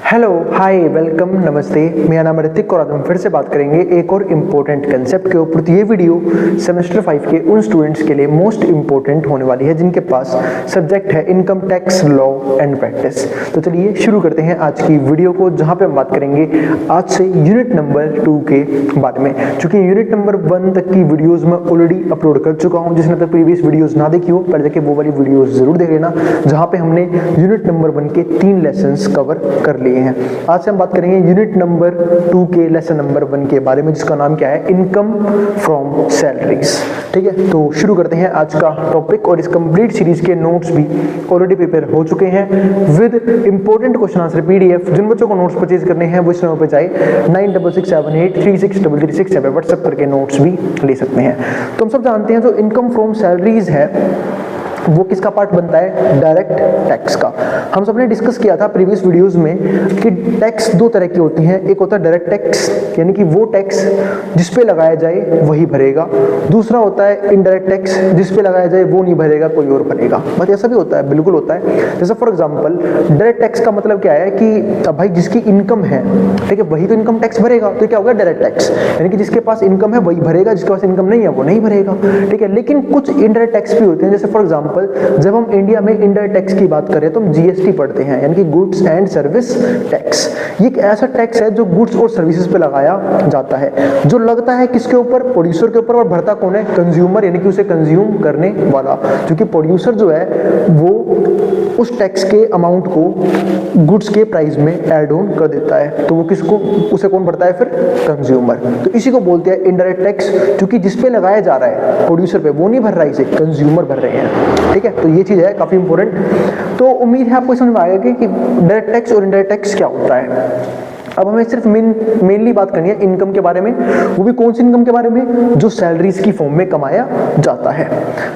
Hello, हाय, welcome, नमस्ते। मेरा नाम ऋतिक और आज हम फिर से बात करेंगे एक और इम्पोर्टेंट कंसेप्ट के ऊपर। तो ये वीडियो सेमेस्टर 5 के उन स्टूडेंट्स के लिए मोस्ट इम्पोर्टेंट होने वाली है जिनके पास सब्जेक्ट है income tax law and practice. तो चलिए शुरू करते हैं आज की वीडियो को, जहाँ पे हम बात करेंगे आज से यूनिट नंबर 2 के बारे में। चूंकि यूनिट नंबर 1 तक की वीडियोज मैं ऑलरेडी अपलोड कर चुका हूँ। जिसने तक प्रीवियस वीडियोज ना देखी हो पहले जाके वो वाली वीडियोज जरूर देख लेना, जहाँ पे हमने यूनिट नंबर 1 के 3 लेसन कवर कर लिए हैं। आज से हम बात करेंगे यूनिट नंबर 2 के लेसन नंबर 1 के बारे में, जिसका नाम क्या है, इनकम फ्रॉम सैलरीज। ठीक है, तो शुरू करते हैं आज का टॉपिक। और इस कंप्लीट सीरीज के नोट्स भी ऑलरेडी प्रिपेयर हो चुके हैं with important question answer PDF. जिन बच्चों को नोट्स परचेज करने हैं वो इस नंबर पे जाए 9667836333 पे व्हाट्सएप करके नोट्स भी ले सकते हैं। तो हम सब जानते हैं जो इनकम फ्रॉम सैलरीज है वो किसका पार्ट बनता है, डायरेक्ट टैक्स का। हम सबने डिस्कस किया था प्रीवियस वीडियोस में कि टैक्स दो तरह की होती हैं। एक होता है डायरेक्ट टैक्स, यानी कि वो टैक्स जिस पे लगाया जाए वही भरेगा। दूसरा होता है इनडायरेक्ट टैक्स, जिस पे लगाया जाए वो नहीं भरेगा, कोई और भरेगा। बट ऐसा भी होता है, बिल्कुल होता है। जैसे फॉर एग्जाम्पल डायरेक्ट टैक्स का मतलब क्या है कि भाई जिसकी इनकम है, ठीक है, वही तो इनकम टैक्स भरेगा। तो क्या होगा, डायरेक्ट टैक्स, यानी कि जिसके पास इनकम है वही भरेगा, जिसके पास इनकम नहीं है वो नहीं भरेगा। ठीक है, लेकिन कुछ इनडायरेक्ट टैक्स भी होते हैं। जैसे फॉर एग्जाम्पल जब हम इंडिया में इनडायरेक्ट टैक्स की बात करें तो हम जीएसटी पढ़ते हैं, यानी कि गुड्स एंड सर्विस टैक्स। ये एक ऐसा टैक्स है जो गुड्स और सर्विसेज पे लगाया जाता है, जो लगता है किसके ऊपर, प्रोड्यूसर के ऊपर, और भरता कौन है, कंज्यूमर, यानी कि उसे कंज्यूम करने वाला। क्योंकि प्रोड्यूसर जो है वो उस टैक्स के अमाउंट को गुड्स के प्राइस में ऐड ऑन कर देता है, तो वो किसको, उसे कौन भरता है फिर, कंज्यूमर। तो इसी को बोलते हैं इनडायरेक्ट टैक्स, क्योंकि जिस पे लगाया जा रहा है प्रोड्यूसर पे, वो नहीं भर रहा है, इसे कंज्यूमर भर रहे हैं। ठीक है, तो ये चीज है काफी इंपॉर्टेंट। तो उम्मीद है आपको समझ में आएगा कि डायरेक्ट टैक्स और इनडायरेक्ट टैक्स क्या होता है। अब हमें सिर्फ मेनली बात करनी है इनकम के बारे में, वो भी कौन सी इनकम के बारे में, जो सैलरीज की फॉर्म में कमाया जाता है।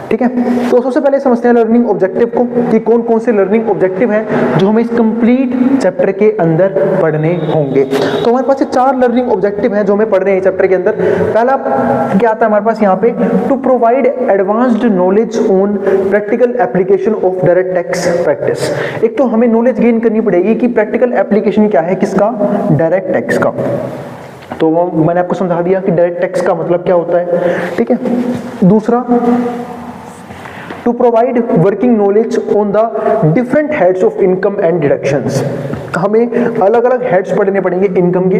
ठीक है, तो सबसे पहले समझते हैं लर्निंग ऑब्जेक्टिव को, कि कौन कौन से लर्निंग ऑब्जेक्टिव हैं जो हमें इस कंप्लीट चैप्टर के अंदर पढ़ने होंगे। तो हमारे पास 4 लर्निंग ऑब्जेक्टिव हैं जो हमें पढ़ने हैं चैप्टर के अंदर। पहला क्या आता है हमारे पास यहाँ पे, to provide advanced knowledge on practical application of direct tax practice. एक तो हमें नॉलेज गेन करनी पड़ेगी कि प्रैक्टिकल एप्लीकेशन क्या है, किसका, डायरेक्ट टैक्स का। तो मैंने आपको समझा दिया कि डायरेक्ट टैक्स का मतलब क्या होता है। ठीक है, दूसरा, to provide working knowledge on the different heads of income and deductions. हमें अलग अलग हेड्स पढ़ने पड़ेंगे इनकम के,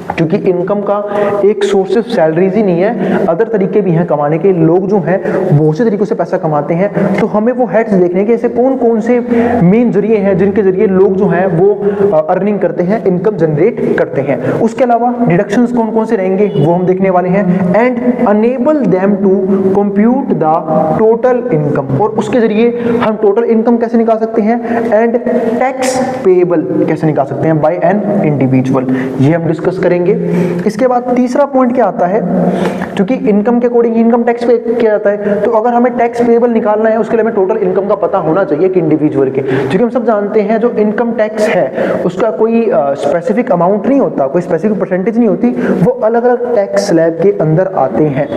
क्योंकि इनकम का एक सोर्स सिर्फ सैलरीज ही नहीं है, अदर तरीके भी हैं कमाने के। लोग जो हैं बहुत से तरीकों से पैसा कमाते हैं, तो हमें वो हेड्स देखने के ऐसे कौन कौन से मेन जरिए हैं जिनके जरिए लोग जो हैं वो अर्निंग करते हैं, इनकम जनरेट करते हैं। उसके अलावा डिडक्शंस कौन कौन से रहेंगे वो हम देखने वाले हैं। And enable them to compute the total income, और उसके जरिए हम टोटल इनकम कैसे निकाल सकते हैं, एंड टैक्स पेएबल कैसे निकाल सकते हैं बाय एन इंडिविजुअल, ये हम डिस्कस करेंगे। इसके बाद तीसरा पॉइंट क्या आता है, क्योंकि इनकम के अकॉर्डिंग इनकम टैक्स पे किया जाता है, तो अगर हमें टैक्स पेएबल निकालना है उसके लिए हमें टोटल इनकम का पता होना चाहिए कि इंडिविजुअल के। क्योंकि हम सब जानते हैं जो इनकम टैक्स है उसका कोई स्पेसिफिक अमाउंट नहीं होता, कोई स्पेसिफिक परसेंटेज नहीं होती, वो अलग अलग टैक्स स्लैब के अंदर आते हैं।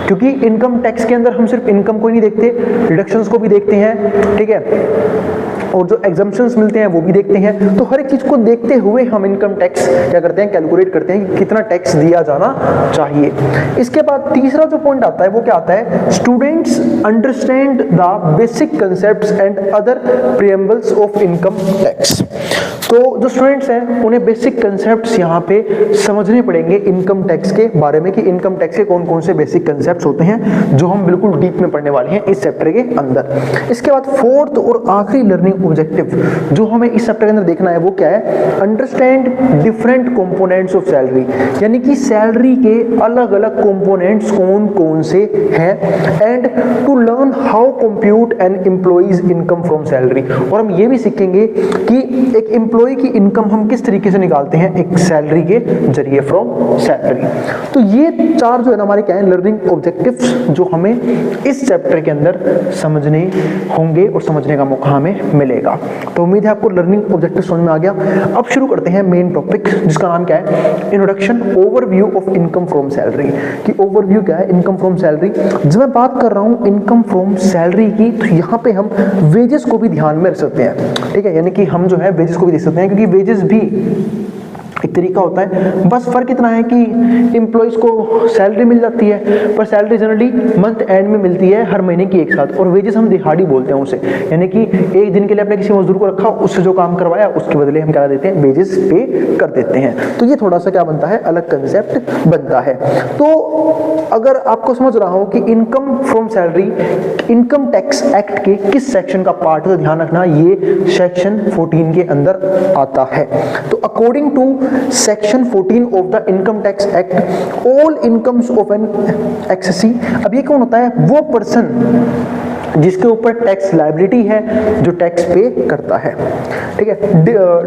क्योंकि इनकम टैक्स के अंदर हम सिर्फ इनकम को ही नहीं देखते, डिडक्शंस को भी देखते हैं। ठीक है, और जो एग्जम्पशंस मिलते हैं वो भी देखते हैं। तो हर एक चीज को देखते हुए हम इनकम टैक्स क्या करते हैं, कैलकुलेट करते हैं कि कितना टैक्स दिया जाना चाहिए। इसके बाद तीसरा जो पॉइंट आता है वो क्या आता है, students understand the basic concepts and other preambles of income tax. तो जो स्टूडेंट्स हैं उन्हें बेसिक कंसेप्ट्स यहाँ पे समझने पड़ेंगे इनकम टैक्स के बारे में, कि इनकम टैक्स के कौन कौन से बेसिक कंसेप्ट्स होते हैं जो हम बिल्कुल डीप में पढ़ने वाले हैं इस चैप्टर के अंदर। इसके बाद फोर्थ और आखिरी लर्निंग ऑब्जेक्टिव जो हमें इस चैप्टर के अंदर देखना है वो क्या है, understand different components of salary, यानी कि सैलरी के अलग अलग कंपोनेंट्स कौन कौन से हैं। And to learn how compute an employee's income from salary, और हम ये भी सीखेंगे कि एक एम्प्लॉय की इनकम हम किस तरीके से निकालते हैं, एक सैलरी के जरिए, फ्रॉम सैलरी। तो ये 4 जो है ना हमारे क्या है, लर्निंग ऑब्जेक्टिव्स जो हमें इस चैप्टर के अंदर समझने होंगे और समझने का मौका हमें मिलेगा। मिलेगा। तो उम्मीद है आपको लर्निंग ऑब्जेक्टिव समझ में आ गया। अब शुरू करते हैं मेन टॉपिक, जिसका नाम क्या है, introduction overview of income from salary. कि ओवरव्यू क्या है इनकम फ्रॉम सैलरी। जब मैं बात कर रहा हूँ इनकम फ्रॉम सैलरी की, तो यहाँ पे हम वेजेस को भी ध्यान में रख सकते हैं, ठीक है, यानी कि हम जो है वेजेस को भी देख सकते हैं, क्योंकि वेजेस भी एक तरीका होता है। बस फर्क इतना है कि एम्प्लॉइज को सैलरी मिल जाती है, पर सैलरी जनरली मंथ एंड में मिलती है, हर महीने की एक साथ, और वेजेस हम दिहाड़ी बोलते हैं उसे, यानी कि एक दिन के लिए आपने किसी मजदूर को रखा, उससे जो काम करवाया उसके बदले हम क्या देते हैं, वेजेस पे कर देते हैं। तो ये थोड़ा सा क्या बनता है, अलग कंसेप्ट बनता है। तो अगर आपको समझ रहा हो कि income from salary income tax act के किस सेक्शन का पार्ट है, तो ध्यान रखना ये सेक्शन 14 के अंदर आता है। तो according to section 14 of the income tax act, all incomes of an assessee. अब ये कौन होता है, वो पर्सन जिसके ऊपर टैक्स लायबिलिटी है, जो टैक्स पे करता है, ठीक है,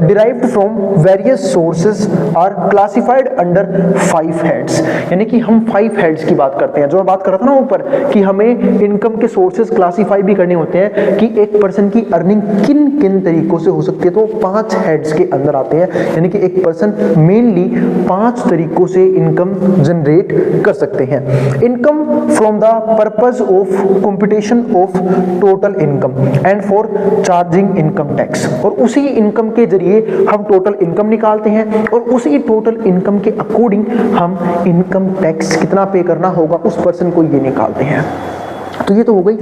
derived from various sources are classified under 5 heads. यानी कि हम 5 हेड्स की बात करते हैं। जो मैं बात कर रहा था ना ऊपर कि हमें इनकम के सोर्सेज क्लासिफाई भी करने होते हैं कि एक पर्सन की अर्निंग किन किन तरीकों से हो सकती है, तो 5 हेड्स के अंदर आते हैं। यानी कि एक पर्सन मेनली 5 तरीकों से इनकम जनरेट कर सकते हैं। Income from the purpose of computation of total income and for charging income tax. और उसी इनकम के जरिए हम टोटल इनकम निकालते हैं, और उसी टोटल इनकम के अकॉर्डिंग हम इनकम टैक्स कितना पे करना होगा उस पर्सन को ये निकालते हैं। तो ये तो हो गई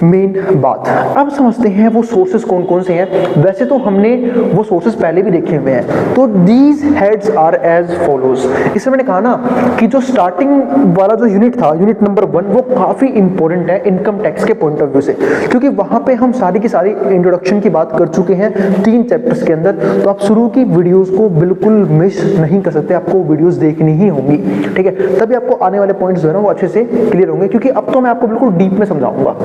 मेन बात। अब समझते हैं वो सोर्सेस कौन कौन से हैं। वैसे तो हमने वो सोर्सेस पहले भी देखे हुए हैं। तो these heads are as follows. इसमें मैंने कहा ना कि जो स्टार्टिंग वाला जो यूनिट था, यूनिट नंबर 1, वो काफी इंपॉर्टेंट है इनकम टैक्स के पॉइंट ऑफ व्यू से, क्योंकि वहां पे हम सारी की सारी इंट्रोडक्शन की बात कर चुके हैं 3 चैप्टर्स के अंदर। तो आप शुरू की वीडियोस को बिल्कुल मिस नहीं कर सकते, आपको वीडियोस देखनी ही होंगी, ठीक है, तभी आपको आने वाले पॉइंट्स जो है ना वो अच्छे से क्लियर होंगे। क्योंकि अब तो मैं आपको बिल्कुल डीप में समझाऊंगा,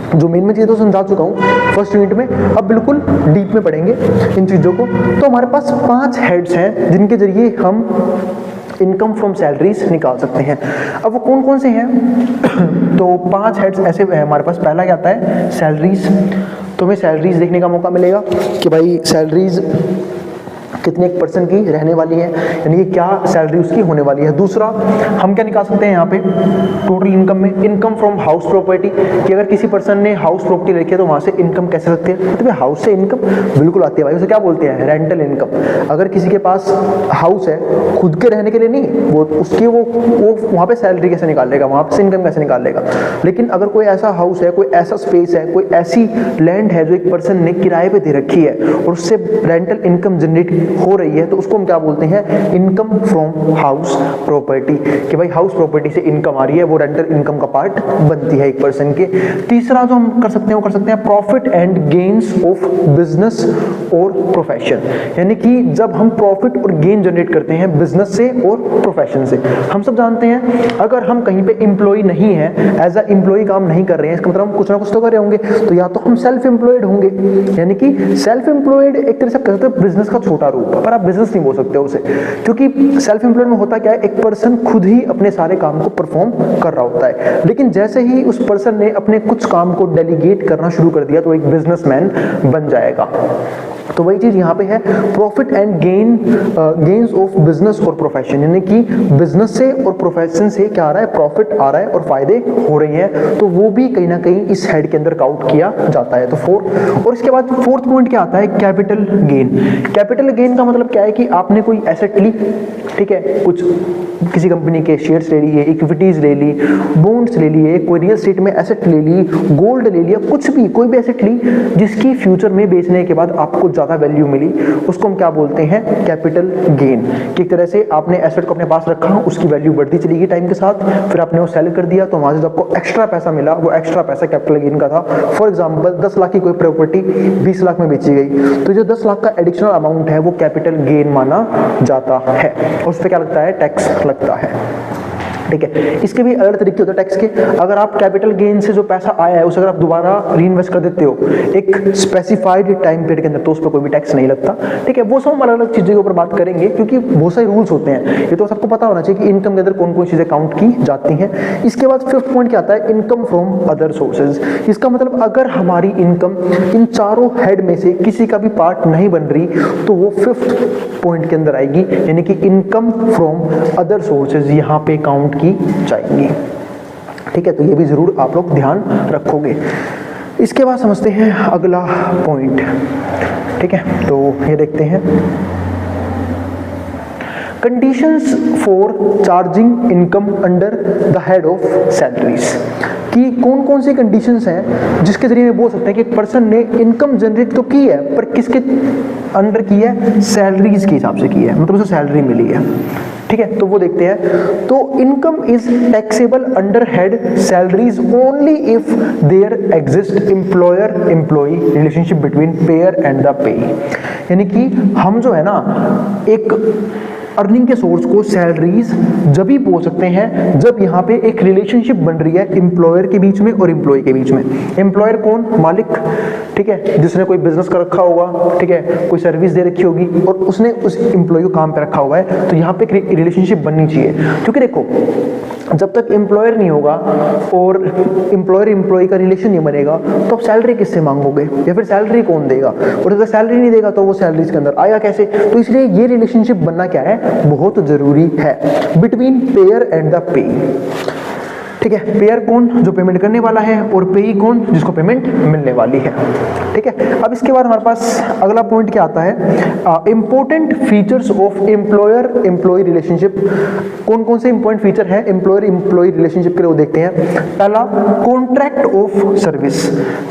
जो मेन में चीज़ें तो समझा चुका हूँ फर्स्ट यूनिट में, अब बिल्कुल डीप में पढ़ेंगे इन चीज़ों को। तो हमारे पास 5 हेड्स हैं जिनके जरिए हम इनकम फ्रॉम सैलरीज निकाल सकते हैं। अब वो कौन कौन से हैं, तो 5 हेड्स ऐसे हैं हमारे पास। पहला क्या आता है, सैलरीज। तो हमें सैलरीज देखने का मौका मिलेगा कि भाई सैलरीज कितने एक पर्सन की रहने वाली है, यानी कि क्या सैलरी उसकी होने वाली है। दूसरा हम क्या निकाल सकते हैं यहाँ पे टोटल इनकम में, इनकम फ्रॉम हाउस प्रॉपर्टी, कि अगर किसी पर्सन ने हाउस प्रॉपर्टी रखी है तो वहाँ से इनकम कैसे सकते हैं, मतलब हाउस से इनकम बिल्कुल आती है भाई, उसे क्या बोलते हैं, रेंटल इनकम। अगर किसी के पास हाउस है खुद के रहने के लिए नहीं, वो उसकी वो वहाँ पे सैलरी कैसे निकालेगा, वहाँ से इनकम कैसे निकालेगा। लेकिन अगर कोई ऐसा हाउस है, कोई ऐसा स्पेस है, कोई ऐसी लैंड है जो एक पर्सन ने किराए पे दे रखी है और उससे रेंटल इनकम जनरेट हो रही है, तो उसको हम क्या बोलते हैं, इनकम फ्रॉम हाउस प्रॉपर्टी। कि भाई हाउस प्रॉपर्टी से इनकम आ रही है, वो रेंटल इनकम का पार्ट बनती है एक पर्सन के। तीसरा जो हम कर सकते हैं वो कर सकते हैं profit and gains of business और प्रोफेशन। यानी कि जब हम प्रॉफिट और गेन जनरेट करते हैं बिजनेस से और प्रोफेशन से। हम सब जानते हैं अगर हम कहीं पे एम्प्लॉय नहीं है, एज अ एम्प्लॉय काम नहीं कर रहे हैं, इसका मतलब हम कुछ ना कुछ तो कर रहे होंगे, तो या तो हम सेल्फ एम्प्लॉयड होंगे, यानी कि सेल्फ एम्प्लॉयड एक तरह से कह सकते हैं बिजनेस का छोटा रूप, पर आप बिजनेस नहीं बोल सकते उसे, क्योंकि सेल्फ एम्प्लॉयड में होता क्या है, एक पर्सन खुद ही अपने सारे काम को परफॉर्म कर रहा होता है। लेकिन जैसे ही उस पर्सन ने अपने कुछ काम को डेलीगेट करना शुरू कर दिया तो एक बिजनेसमैन बन जाएगा। तो वही चीज यहाँ पे है, profit and gains of business और प्रोफेशन, यानी कि बिजनेस से और प्रोफेशन से क्या आ रहा है, प्रॉफिट आ रहा है और फायदे हो रहे हैं, तो वो भी कहीं ना कहीं इस हेड के अंदर काउंट किया जाता है। तो 4, और इसके बाद 4th पॉइंट क्या आता है, कैपिटल गेन। कैपिटल गेन का मतलब क्या है कि आपने कोई एसेट ली, ठीक है, कुछ किसी कंपनी के शेयर्स ले लिए, इक्विटीज ले ली, बॉन्ड्स ले लिए, कोई रियल एस्टेट में एसेट ले ली, गोल्ड ले लिया, कुछ भी कोई भी एसेट ली जिसकी फ्यूचर में बेचने के बाद आपको ज्यादा वैल्यू मिली, उसको हम क्या बोलते हैं, कैपिटल गेन। कि एक तरह से आपने एसेट को अपने पास रखा, उसकी वैल्यू बढ़ती चली गई टाइम के साथ, फिर आपने वो सेल कर दिया, तो वहां से जो आपको एक्स्ट्रा पैसा मिला वो एक्स्ट्रा पैसा कैपिटल गेन का था। फॉर एग्जांपल 10 लाख की कोई प्रॉपर्टी 20 लाख में बेची गई, तो जो 10 लाख का एडिशनल अमाउंट है वो कैपिटल गेन माना जाता है, और उस पर क्या लगता है, टैक्स लगता है। ठीक है। इसके भी अलग तरीके होते हैं टैक्स के। अगर आप कैपिटल गेन से जो पैसा आया है उसे अगर आप दोबारा रीइन्वेस्ट कर देते हो एक स्पेसिफाइड टाइम पीरियड के अंदर, तो उस पर कोई भी टैक्स नहीं लगता, ठीक है। वो सब हम अलग अलग चीज़ों के ऊपर बात करेंगे क्योंकि बहुत सारे रूल्स होते हैं, ये तो सबको पता होना चाहिए कि इनकम के अंदर कौन कौन चीज़ें काउंट की जाती हैं। इसके बाद फिफ्थ पॉइंट क्या आता है, इनकम फ्रॉम अदर सोर्सेज। इसका मतलब अगर हमारी इनकम इन चारों हेड में से किसी का भी पार्ट नहीं बन रही तो वो फिफ्थ पॉइंट के अंदर आएगी, यानी कि इनकम फ्रॉम अदर सोर्सेज यहाँ पे काउंट की जाएंगी, ठीक है। तो ये भी जरूर आप लोग ध्यान रखोगे। इसके बाद समझते हैं अगला पॉइंट, ठीक है। तो ये देखते हैं conditions for charging income under the head of salaries, कि कौन कौन सी कंडीशंस हैं जिसके जरिए बोल सकते हैं कि एक पर्सन ने इनकम जनरेट तो की है पर किसके अंडर की है, सैलरीज के हिसाब से की है, मतलब उसे सैलरी मिली है, ठीक है। तो वो देखते हैं। तो income is taxable under head salaries only if there exist employer employee relationship between payer and the payee, यानी कि हम जो है ना एक अर्निंग के सोर्स को सैलरीज जब ही बोल सकते हैं जब यहाँ पे एक रिलेशनशिप बन रही है एम्प्लॉयर के बीच में और एम्प्लॉय के बीच में। एम्प्लॉयर कौन, मालिक, ठीक है, जिसने कोई बिजनेस कर रखा होगा, ठीक है, कोई सर्विस दे रखी होगी और उसने उस एम्प्लॉय को काम पे रखा हुआ है, तो यहाँ पे एक रिलेशनशिप बननी चाहिए। क्योंकि देखो जब तक एम्प्लॉयर नहीं होगा और एम्प्लॉयर एम्प्लॉय का रिलेशन नहीं बनेगा तो आप सैलरी किससे मांगोगे, या फिर सैलरी कौन देगा, और अगर सैलरी नहीं देगा तो वो सैलरीज के अंदर आएगा कैसे। तो इसलिए ये रिलेशनशिप बनना क्या है, बहुत जरूरी है, बिटवीन पेयर एंड द पे, ठीक है। पेयर कौन, जो पेमेंट करने वाला है, और पेई कौन, जिसको पेमेंट मिलने वाली है, ठीक है। अब इसके बाद हमारे पास अगला पॉइंट क्या आता है, important features of employer employee relationship. कौन कौन से इंपॉर्टेंट फीचर है एम्प्लॉयर एम्प्लॉय रिलेशनशिप के लिए, वो देखते हैं। पहला, कॉन्ट्रैक्ट ऑफ सर्विस।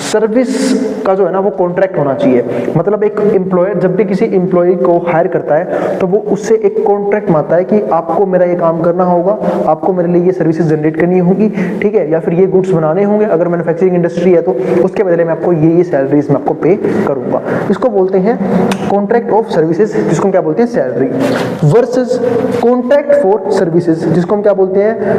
सर्विस का जो है ना वो कॉन्ट्रैक्ट होना चाहिए, मतलब एक एम्प्लॉयर जब भी किसी एम्प्लॉय को हायर करता है तो वो उससे एक कॉन्ट्रैक्ट मांगता है कि आपको मेरा ये काम करना होगा, आपको मेरे लिए ये सर्विसेज जनरेट करनी होगी, ठीक है, या फिर ये गुड्स बनाने होंगे, अगर मैन्युफैक्चरिंग इंडस्ट्री है तो उसके बदले में आपको ये सैलरीज मैं आपको पे करूंगा। इसको बोलते हैं कॉन्ट्रैक्ट ऑफ सर्विसेज, जिसको हम क्या बोलते हैं, salary, versus contract for services, जिसको हम क्या बोलते हैं,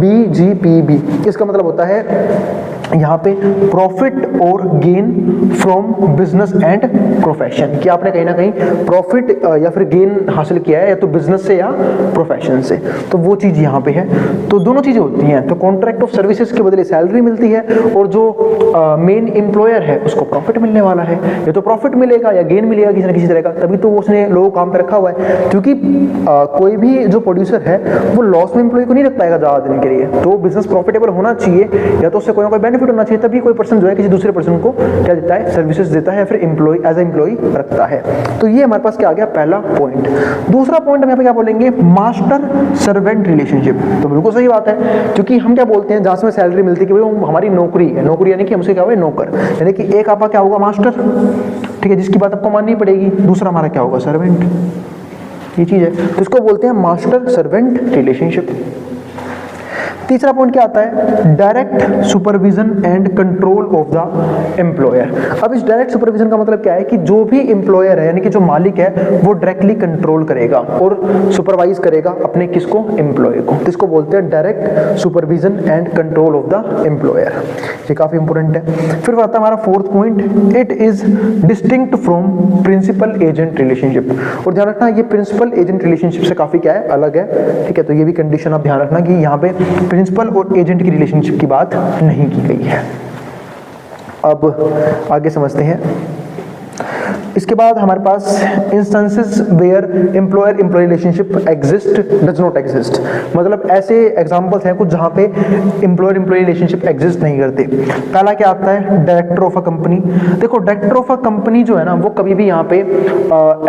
BGPB। इसका मतलब होता है यहाँ पे प्रॉफिट और gain from business and profession, कि आपने कहीं ना कहीं प्रॉफिट या फिर गेन हासिल किया है या तो बिजनेस से या प्रोफेशन से, तो वो चीज यहाँ पे है। तो दोनों चीजें होती हैं, तो कॉन्ट्रैक्ट ऑफ सर्विसेज के बदले सैलरी मिलती है और जो मेन एम्प्लॉयर है उसको प्रॉफिट मिलने वाला है, या तो प्रॉफिट मिलेगा या गेन मिलेगा किसी ना किसी तरह का, तभी तो उसने लोगों को काम पे रखा हुआ है। क्योंकि कोई भी जो प्रोड्यूसर है वो लॉस में एम्प्लॉय को नहीं रख पाएगा ज्यादा दिन के लिए, तो बिजनेस प्रॉफिटेबल होना चाहिए या तो उससे कोई ना कोई बेनिफिट होना चाहिए, तभी कोई पर्सन जो है किसी दूसरे पर्सन को क्या देता है, सर्विसेज देता है या फिर एम्प्लॉय एज एम्प्लॉय रखता है। तो ये हमारे पास क्या आ गया, पहला पॉइंट। दूसरा पॉइंट हम यहाँ पे क्या बोलेंगे, मास्टर सर्वेंट रिलेशनशिप। तो बिल्कुल सही बात है, क्योंकि हम क्या बोलते हैं जहां से सैलरी मिलती है कि भाई हमारी नौकरी है, नौकरी यानी कि हमसे क्या हुआ, नौकर, यानी कि एक आपका क्या होगा, मास्टर, ठीक है, जिसकी बात आपको माननी पड़ेगी। दूसरा हमारा क्या होगा, सर्वेंट, ये चीज है, तो इसको बोलते हैं मास्टर सर्वेंट रिलेशनशिप। तीसरा पॉइंट क्या आता है, direct supervision and control of the employer. अब इस डायरेक्ट सुपरविजन का मतलब क्या है कि जो भी एम्प्लॉयर है यानी कि जो मालिक है वो डायरेक्टली कंट्रोल करेगा और सुपरवाइज करेगा अपने किसको, एम्प्लॉय को। तो इसको बोलते हैं direct supervision and control of the employer. ये काफी इंपॉर्टेंट है। फिर आता है हमारा fourth point, it is distinct from principal agent relationship. और ध्यान रखना ये प्रिंसिपल एजेंट रिलेशनशिप से काफी क्या है, अलग है, ठीक है। तो ये भी कंडीशन आप ध्यान रखना कि यहाँ पे प्रिंसिपल और एजेंट की रिलेशनशिप की बात नहीं की गई है। अब आगे समझते हैं। इसके बाद हमारे पास instances where employer employee relationship exist does not exist, मतलब ऐसे एग्जांपल्स हैं कुछ जहां पे एम्प्लॉयर एम्प्लॉय रिलेशनशिप एग्जिस्ट नहीं करते। पहला क्या आता है, डायरेक्टर ऑफ अ कंपनी। देखो डायरेक्टर ऑफ अ कंपनी जो है ना वो कभी भी यहाँ पे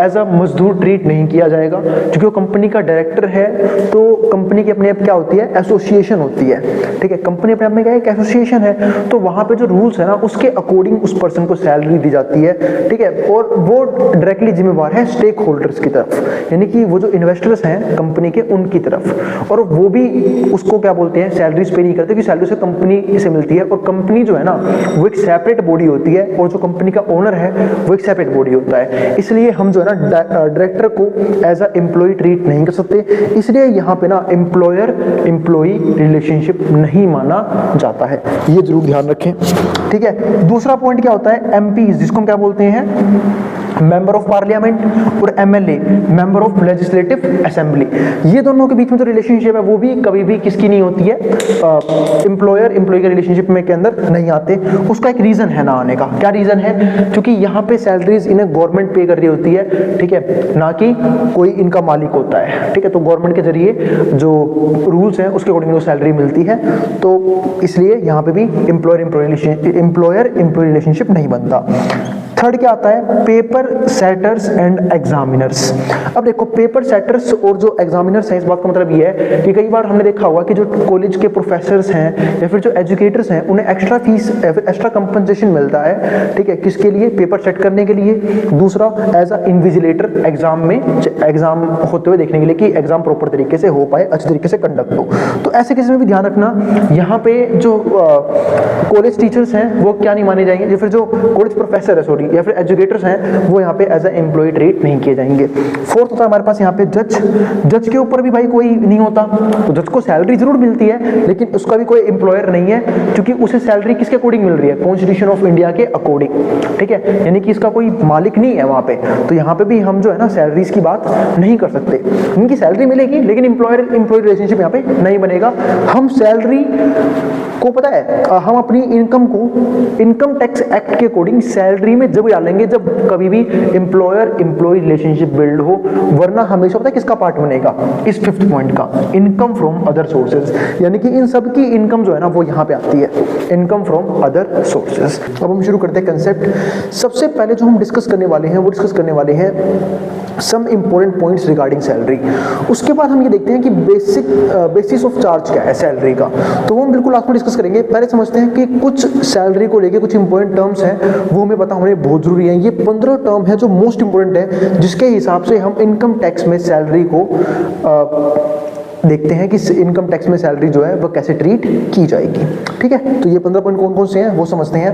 एज अ मजदूर ट्रीट नहीं किया जाएगा, क्योंकि वो कंपनी का डायरेक्टर है। तो कंपनी की अपने आप क्या होती है, एसोसिएशन होती है, ठीक है। कंपनी अपने आप में क्या है, एक एसोसिएशन है, तो वहां पे जो रूल्स है ना उसके अकॉर्डिंग उस पर्सन को सैलरी दी जाती है, ठीक है। और वो डायरेक्टली जिम्मेवार है स्टेक होल्डर्स की तरफ, यानी कि वो जो इन्वेस्टर्स हैं कंपनी के उनकी तरफ, और वो भी उसको क्या बोलते हैं, सैलरीज पे नहीं करते, क्योंकि सैलरी से कंपनी से मिलती है, और कंपनी जो है ना वो एक सेपरेट बॉडी होती है, और जो कंपनी का ओनर है वो एक सेपरेट बॉडी होता है। इसलिए हम जो है ना डायरेक्टर को एज अ एम्प्लॉय ट्रीट नहीं कर सकते, इसलिए यहाँ पे ना एम्प्लॉयर एम्प्लॉई रिलेशनशिप नहीं माना जाता है, ये जरूर ध्यान रखें। ठीक है, दूसरा पॉइंट क्या होता है, एमपी जिसको हम क्या बोलते हैं, मेंबर ऑफ पार्लियामेंट, और MLA member of legislative assembly, ये दोनों के बीच में जो रिलेशनशिप है वो भी कभी भी किसकी नहीं होती है, एम्प्लॉयर एम्प्लॉय के रिलेशनशिप में के अंदर नहीं आते। उसका एक रीजन है ना आने का, क्या रीजन है, क्योंकि यहाँ पे सैलरीज इन्हें गवर्नमेंट पे कर रही होती है, ठीक है, ना कि कोई इनका मालिक होता है। ठीक है, तो गवर्नमेंट के जरिए जो रूल्स हैं उसके अकॉर्डिंग सैलरी मिलती है, तो इसलिए यहाँ पे भी एम्प्लॉयर एम्प्लॉय रिलेशनशिप नहीं बनता। थर्ड क्या आता है, पेपर सेटर्स एंड एग्जामिनर्स। अब देखो पेपर सेटर्स और जो एग्जामिनर्स हैं, इस बात का मतलब ये है कि कई बार हमने देखा होगा कि जो कॉलेज के प्रोफेसर्स हैं या फिर जो एजुकेटर्स हैं उन्हें एक्स्ट्रा फीस या फिर एक्स्ट्रा कंपनसेशन मिलता है, ठीक है, किसके लिए, पेपर सेट करने के लिए, दूसरा एज अ इन्विजिलेटर एग्जाम में एग्जाम होते हुए देखने के लिए कि एग्जाम प्रॉपर तरीके से हो पाए, अच्छे तरीके से कंडक्ट हो। तो ऐसे केस में भी ध्यान रखना, यहाँ पे जो कॉलेज टीचर्स हैं वो क्या नहीं माने जाएंगे, या फिर जो कॉलेज प्रोफेसर है सॉरी या फिर एजुकेटर्स हैं वो यहाँ पे एज अ एम्प्लॉय ट्रीट नहीं किए जाएंगे। फोर्थ होता है हमारे पास यहाँ पे जज के ऊपर भी भाई कोई नहीं होता, तो जज को सैलरी जरूर मिलती है लेकिन उसका भी कोई एम्प्लॉयर नहीं है, क्योंकि उसे सैलरी किसके अकॉर्डिंग मिल रही है, कॉन्स्टिट्यूशन ऑफ इंडिया के अकॉर्डिंग। ठीक है, यानी कि इसका कोई मालिक नहीं है वहां पे, तो यहाँ पे भी हम जो है ना सैलरीज की बात नहीं कर सकते। इनकी सैलरी मिलेगी लेकिन एम्प्लॉयर एम्प्लॉय रिलेशनशिप यहाँ पे नहीं बनेगा। हम सैलरी को पता है हम अपनी इनकम को इनकम टैक्स एक्ट के अकॉर्डिंग सैलरी में जब डालेंगे जब कभी भी एम्प्लॉयर एम्प्लॉय रिलेशनशिप बिल्ड हो, वरना हमेशा पता है किसका पार्ट बनेगा, इस फिफ्थ पॉइंट का, इनकम फ्रॉम अदर सोर्सेज, यानी कि इन सब की इनकम जो है ना वो यहाँ पे आती है, इनकम फ्रॉम अदर सोर्सेज। अब हम शुरू करते हैं कंसेप्ट। सबसे पहले जो हम डिस्कस करने वाले हैं वो डिस्कस करने वाले हैं some important points regarding salary. उसके बाद हम ये देखते हैं कि बेसिस ऑफ चार्ज क्या है सैलरी का, तो वो हम बिल्कुल लास्ट में डिस्कस करेंगे। पहले समझते हैं कि कुछ सैलरी को लेके कुछ इंपॉर्टेंट टर्म्स हैं वो हमें पता होने बहुत जरूरी है। ये 15 टर्म है जो मोस्ट इंपॉर्टेंट है, जिसके हिसाब से हम इनकम टैक्स में सैलरी को देखते हैं कि इनकम टैक्स में सैलरी जो है वो कैसे ट्रीट की जाएगी। ठीक है, तो ये 15 पॉइंट कौन कौन से हैं वो समझते हैं।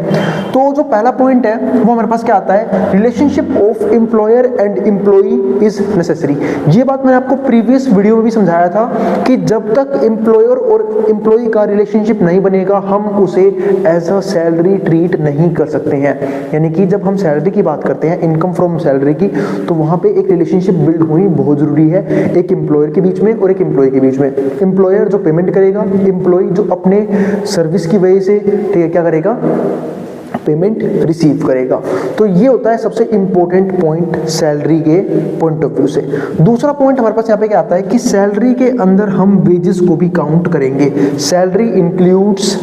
तो जो पहला पॉइंट है वो हमारे पास क्या आता है, relationship of employer and employee is necessary. ये बात मैंने आपको प्रीवियस वीडियो में भी समझाया था कि जब तक एम्प्लॉयर और एम्प्लॉई का रिलेशनशिप नहीं बनेगा हम उसे एज अ सैलरी ट्रीट नहीं कर सकते हैं। यानी कि जब हम सैलरी की बात करते हैं, इनकम फ्रॉम सैलरी की, तो वहां पे एक रिलेशनशिप बिल्ड होनी बहुत जरूरी है, एक एम्प्लॉयर के बीच में और एक एम्प्लॉय के बीच में। एम्प्लॉयर जो पेमेंट करेगा, एम्प्लॉय जो अपने सर्विस की वजह से ठीक है क्या करेगा, पेमेंट रिसीव करेगा। तो ये होता है सबसे इंपॉर्टेंट पॉइंट सैलरी के पॉइंट ऑफ व्यू से। दूसरा पॉइंट हमारे पास यहाँ पे क्या आता है कि सैलरी के अंदर हम वेजेस को भी काउंट करेंगे। Salary includes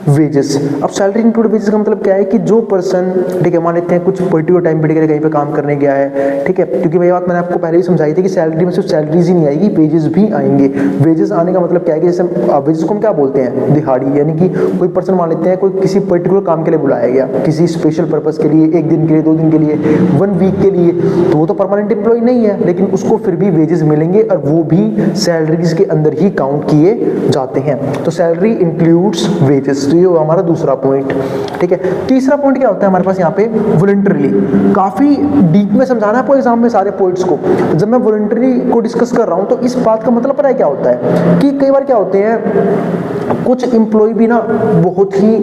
wages. अब सैलरी इंक्लूड वेजेस का मतलब क्या है कि जो पर्सन ठीक है मान लेते हैं कुछ पर्टिकुलर टाइम पीरियड के लिए कहीं पे काम करने गया है, ठीक है, क्योंकि ये बात मैंने आपको पहले ही समझाई थी कि सैलरी में सिर्फ सैलरीज ही नहीं आएगी, वेजेस भी आएंगे। वेजेस आने का मतलब क्या है कि जैसे वेजेस को हम क्या बोलते हैं, दिहाड़ी, यानी कि कोई पर्सन मान लेते हैं कोई किसी पर्टिकुलर काम के लिए बुलाया गया, किसी स्पेशल पर्पज के लिए, एक दिन के लिए, 2 दिन के लिए, 1 वीक के लिए, तो वो तो परमानेंट एम्प्लॉय नहीं है, लेकिन उसको फिर भी वेजेस मिलेंगे और वो भी सैलरीज के अंदर ही काउंट किए जाते हैं। तो सैलरी इंक्लूड्स वेजेस, तो ये हमारा दूसरा पॉइंट। ठीक है, तीसरा पॉइंट क्या होता है हमारे पास यहाँ पे, वॉलंटरीली। काफी डीप में समझाना है आपको एग्जाम में सारे पॉइंट्स को। जब मैं वॉलंटरी को डिस्कस कर रहा हूं तो इस बात का मतलब पता है क्या होता है कि कई बार क्या होते हैं कुछ एम्प्लॉय भी ना बहुत ही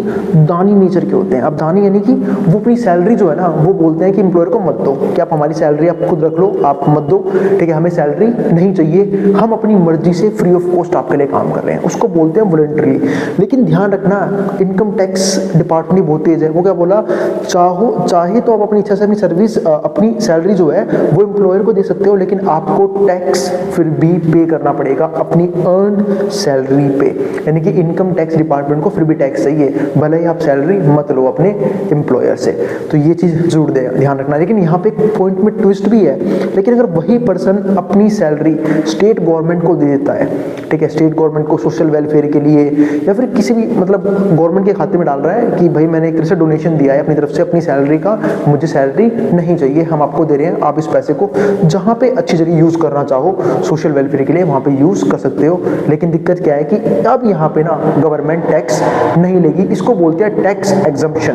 दानी नेचर के होते हैं। अब दानी यानी कि वो अपनी सैलरी जो है ना वो बोलते हैं कि एम्प्लॉयर को मत दो, कि आप हमारी सैलरी आप खुद रख लो, आप मत दो, ठीक है, हमें सैलरी नहीं चाहिए, हम अपनी मर्जी से फ्री ऑफ कॉस्ट आपके लिए काम कर रहे हैं, उसको बोलते हैं वॉलंटरी। लेकिन ध्यान रखना, इनकम टैक्स डिपार्टमेंट बहुत तेज है, वो क्या बोला, चाहे तो आप अपनी इच्छा से अपनी सर्विस अपनी सैलरी जो है वो एम्प्लॉयर को दे सकते हो, लेकिन आपको टैक्स फिर भी पे करना पड़ेगा अपनी अर्न सैलरी पे। यानी कि इनकम टैक्स डिपार्टमेंट को फिर भी टैक्स चाहिए, भले ही आप सैलरी मत लो अपने एम्प्लॉयर से। तो ये चीज़ जरूर ध्यान रखना। लेकिन यहाँ पे एक पॉइंट में ट्विस्ट भी है, लेकिन अगर वही पर्सन अपनी सैलरी स्टेट गवर्नमेंट को दे देता है, ठीक है, स्टेट गवर्नमेंट को सोशल वेलफेयर के लिए या फिर किसी भी मतलब गवर्नमेंट के खाते में डाल रहा है कि भाई मैंने एक तरह से डोनेशन दिया है अपनी तरफ से अपनी सैलरी का, मुझे सैलरी नहीं चाहिए, हम आपको दे रहे हैं, आप इस पैसे को जहाँ पे अच्छी जगह यूज़ करना चाहो सोशल वेलफेयर के लिए वहाँ पे यूज़ कर सकते हो। लेकिन दिक्कत क्या है कि अब यहाँ पे ना गवर्नमेंट टैक्स नहीं लेगी, इसको बोलते हैं टैक्स एग्जम्पशन,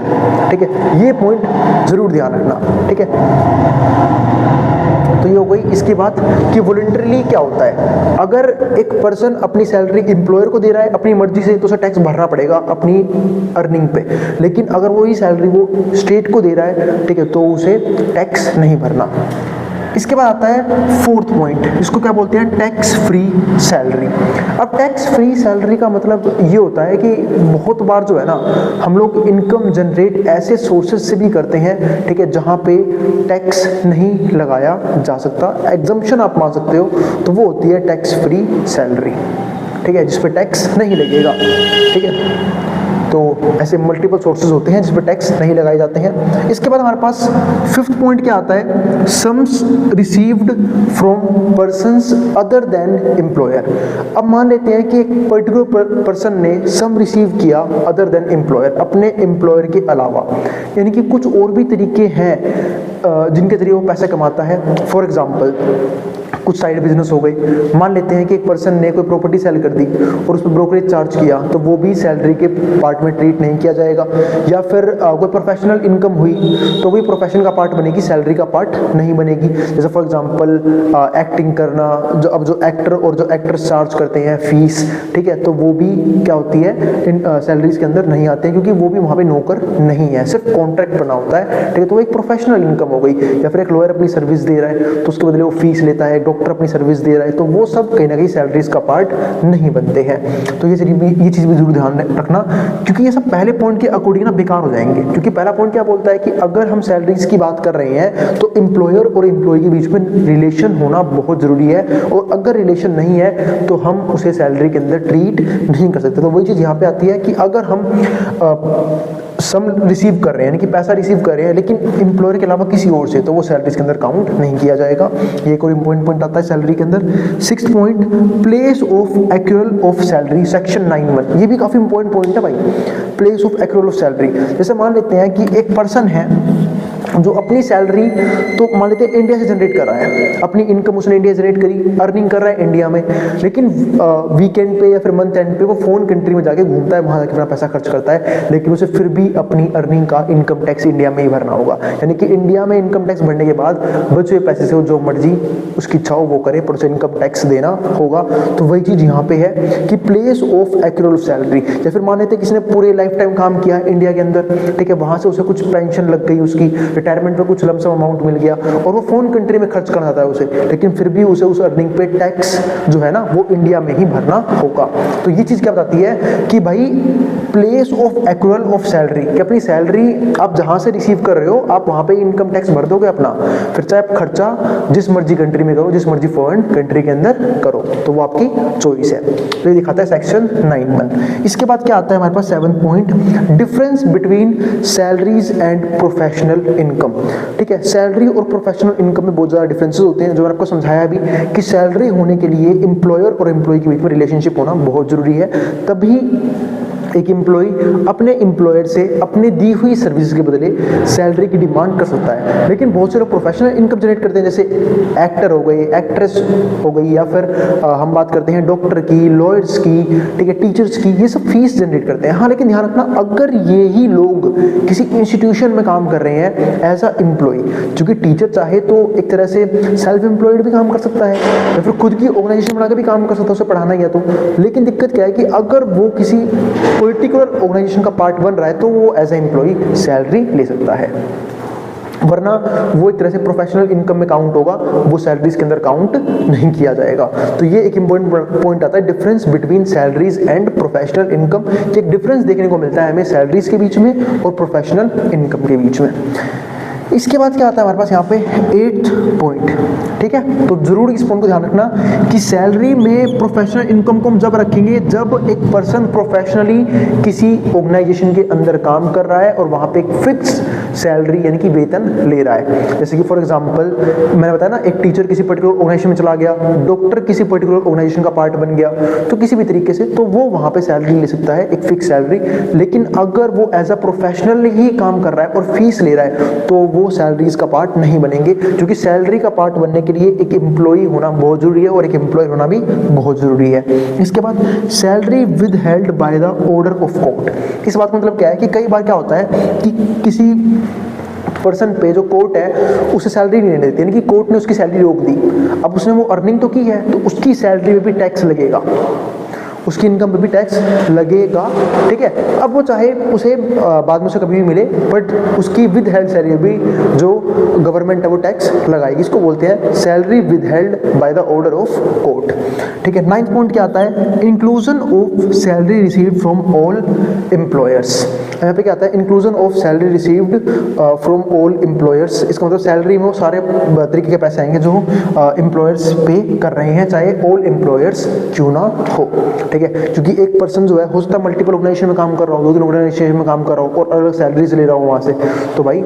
ठीक है, ये पॉइंट जरूर ध्यान रखना, ठीक है। तो ये हो गई इसकी बात कि वॉलंटरीली क्या होता है। अगर एक पर्सन अपनी सैलरी एम्प्लॉयर को दे रहा है अपनी मर्जी से तो उसे टैक्स भरना पड़ेगा अपनी अर्निंग पे, लेकिन अगर वही सैलरी वो स्टेट को दे रहा है, ठीक है, तो उसे टैक्स नहीं भरना। इसके बाद आता है फोर्थ पॉइंट, इसको क्या बोलते हैं, टैक्स फ्री सैलरी। अब टैक्स फ्री सैलरी का मतलब ये होता है कि बहुत बार जो है ना हम लोग इनकम जनरेट ऐसे सोर्सेज से भी करते हैं, ठीक है, जहाँ पे टैक्स नहीं लगाया जा सकता, एग्जम्पशन आप मान सकते हो, तो वो होती है टैक्स फ्री सैलरी, ठीक है, जिस पे टैक्स नहीं लगेगा, ठीक है। तो ऐसे मल्टीपल सोर्सेज होते हैं जिस पर टैक्स नहीं लगाए जाते हैं। इसके बाद हमारे पास फिफ्थ पॉइंट क्या आता है, sums received from persons other than employer. अब मान लेते हैं कि एक पर्टिकुलर पर्सन ने सम रिसीव किया अदर देन एम्प्लॉयर, अपने एम्प्लॉयर के अलावा, यानी कि कुछ और भी तरीके हैं जिनके जरिए वो पैसा कमाता है। फॉर एग्जाम्पल कुछ साइड बिजनेस हो गई, मान लेते हैं कि एक पर्सन ने कोई प्रॉपर्टी सेल कर दी और उस पर ब्रोकरेज चार्ज किया, तो वो भी सैलरी के पार्ट में ट्रीट नहीं किया जाएगा। या फिर कोई प्रोफेशनल इनकम हुई तो वही प्रोफेशन का पार्ट बनेगी, सैलरी का पार्ट नहीं बनेगी। जैसे फॉर एग्जांपल एक्टिंग करना, जो एक्टर और जो एक्ट्रेस चार्ज करते हैं फीस, ठीक है, तो वो भी क्या होती है इन सैलरीज के अंदर नहीं आते हैं, क्योंकि वो भी वहाँ पे नौकर नहीं है, सिर्फ कॉन्ट्रैक्ट बना होता है, ठीक है। तो वो एक प्रोफेशनल इनकम हो गई। या फिर एक लॉयर अपनी सर्विस दे रहा है तो उसके बदले वो फीस लेता है, डॉक्टर अपनी सर्विस दे रहा है, तो वो सब कहीं ना कहीं सैलरीज का पार्ट नहीं बनते हैं। तो ये चीज़ भी जरूर ध्यान रखना, क्योंकि ये सब पहले पॉइंट के अकॉर्डिंग ना बेकार हो जाएंगे। क्योंकि पहला पॉइंट क्या बोलता है कि अगर हम सैलरीज की बात कर रहे हैं तो एम्प्लॉयर और एम्प्लॉय के बीच में रिलेशन होना बहुत जरूरी है, और अगर रिलेशन नहीं है तो हम उसे सैलरी के अंदर ट्रीट नहीं कर सकते। तो वही चीज़ यहाँ पे आती है कि अगर हम सम रिसीव कर रहे हैं, यानी कि पैसा रिसीव कर रहे हैं, लेकिन एम्प्लॉयर के अलावा किसी और से, तो वो सैलरीज के अंदर काउंट नहीं किया जाएगा। ये एक और इम्पोर्टेंट पॉइंट आता है सैलरी के अंदर। Sixth point, place of accrual of salary, section 9(1). ये भी काफी इंपॉर्टेंट पॉइंट है भाई, place of accrual of salary. जैसे मान लेते हैं कि एक पर्सन है जो अपनी सैलरी तो मान लेते हैं इंडिया से जनरेट कर रहा है, अपनी इनकम उसने इंडिया से जनरेट करी, अर्निंग कर रहा है इंडिया में, लेकिन वीकेंड पे या फिर मंथ एंड पे वो फॉरेन कंट्री में जाके घूमता है, वहां जाके अपना पैसा खर्च करता है, लेकिन उसे फिर भी अपनी अर्निंग का इनकम टैक्स इंडिया में ही भरना होगा। यानी कि इंडिया में इनकम टैक्स भरने के बाद बचे हुए पैसे से वो जो मर्जी उसकी इच्छा हो वो करे, पर उसे इनकम टैक्स देना होगा। तो वही चीज यहाँ पे है कि place of accrual of salary. या फिर मान लेते हैं किसी ने पूरे लाइफ टाइम काम किया है इंडिया के अंदर, ठीक है, वहां से उसे कुछ पेंशन लग गई, उसकी रिटायरमेंट पे कुछ लमसम अमाउंट मिल गया और वो फॉरेन कंट्री में खर्च करना चाहता है उसे, लेकिन फिर भी उसे उस अर्निंग पे टैक्स जो है ना वो इंडिया में ही भरना होगा। तो ये चीज क्या बताती है कि भाई place of accrual of salary, कि अपनी सैलरी आप जहां से रिसीव कर रहे हो आप वहां पे इनकम टैक्स भर दोगे अपना, फिर चाहे आप खर्चा जिस मर्जी कंट्री में करो, जिस मर्जी फॉरेन कंट्री के अंदर करो, तो वो आपकी चॉइस है। तो ये दिखाता है सेक्शन 9(1). इसके बाद क्या आता है हमारे पास 7 point, difference between salaries and professional income. ठीक है, सैलरी और प्रोफेशनल इनकम में बहुत ज़्यादा डिफरेंसेस होते हैं, जो मैंने आपको समझाया भी कि सैलरी होने के लिए एम्प्लॉयर और एम्प्लॉय के बीच में रिलेशनशिप होना बहुत जरूरी है, तभी एक एम्प्लॉय अपने एम्प्लॉयर से अपने दी हुई सर्विस के बदले सैलरी की डिमांड कर सकता है। लेकिन बहुत से लोग प्रोफेशनल इनकम जनरेट करते हैं, जैसे एक्टर हो गए, एक्ट्रेस हो गई, या फिर हम बात करते हैं डॉक्टर की, लॉयर्स की, ठीक है, टीचर्स की, ये सब फीस जनरेट करते हैं। हाँ, लेकिन ध्यान रखना, अगर ये ही लोग किसी इंस्टीट्यूशन में काम कर रहे हैं एज अ एम्प्लॉय, क्योंकि टीचर चाहे तो एक तरह से सेल्फ एम्प्लॉयड भी काम कर सकता है या फिर खुद की ऑर्गेनाइजेशन बनाकर भी काम कर सकता है, उसे पढ़ाना ही है तो। लेकिन दिक्कत क्या है कि अगर वो किसी पर्टिकुलर ऑर्गेनाइजेशन का पार्ट बन रहा है तो वो एज ए एम्प्लॉय सैलरी ले सकता है, वरना वो एक तरह से प्रोफेशनल इनकम में काउंट होगा, वो सैलरीज के अंदर काउंट नहीं किया जाएगा। तो ये एक इंपॉर्टेंट पॉइंट आता है, difference between salaries and professional income. एक डिफरेंस देखने को मिलता है हमें सैलरीज के बीच में और प्रोफेशनल इनकम के बीच में। इसके बाद क्या आता है हमारे पास यहाँ पे 8th पॉइंट, ठीक है। तो जरूर इस पॉइंट को ध्यान रखना कि सैलरी में प्रोफेशनल इनकम को हम जब रखेंगे जब एक पर्सन प्रोफेशनली किसी ऑर्गेनाइजेशन के अंदर काम कर रहा है और वहाँ पे एक फिक्स सैलरी यानी कि वेतन ले रहा है। जैसे कि फॉर एग्जांपल मैंने बताया ना, एक टीचर किसी पर्टिकुलर ऑर्गेनाइजेशन में चला गया, डॉक्टर किसी पर्टिकुलर ऑर्गेनाइजेशन का पार्ट बन गया, तो किसी भी तरीके से तो वो वहाँ पे सैलरी ले सकता है, एक फिक्स सैलरी। लेकिन अगर वो एज अ प्रोफेशनल ही काम कर रहा है और फीस ले रहा है तो वो सैलरीज का पार्ट नहीं बनेंगे, क्योंकि सैलरी का पार्ट बनने के लिए एक एम्प्लॉय होना बहुत जरूरी है और एक एम्प्लॉय होना भी बहुत जरूरी है। इसके बाद salary with held by the order of court. इस बात का मतलब क्या है कि कई बार क्या होता है कि किसी पर्सन पे जो कोर्ट है उसे सैलरी नहीं देती, यानी कि कोर्ट ने उसकी सैलरी रोक दी। अब उसने वो अर्निंग तो की है तो उसकी सैलरी में भी टैक्स लगेगा, उसकी इनकम पे भी टैक्स लगेगा, ठीक है। अब वो चाहे उसे बाद में उसे कभी भी मिले, बट उसकी विद हेल्ड सैलरी भी जो गवर्नमेंट है वो टैक्स लगाएगी। इसको बोलते हैं salary with held by the order of court, ठीक है। 9th पॉइंट क्या आता है, inclusion of salary received from all employers. यहाँ पे क्या आता है, inclusion of salary received from all employers. इसका मतलब सैलरी में वो सारे तरीके के पैसे आएंगे जो एम्प्लॉयर्स पे कर रहे हैं, चाहे ऑल एम्प्लॉयर्स क्यों ना हो, ठीक है। क्योंकि एक पर्सन जो है हो सकता है मल्टीपल ऑर्गेनाइजेशन में काम कर रहा हो, 2-3 ऑर्गेनाइजेशन में काम कर रहा हो और अलग सैलरीज ले रहा हो वहाँ से, तो भाई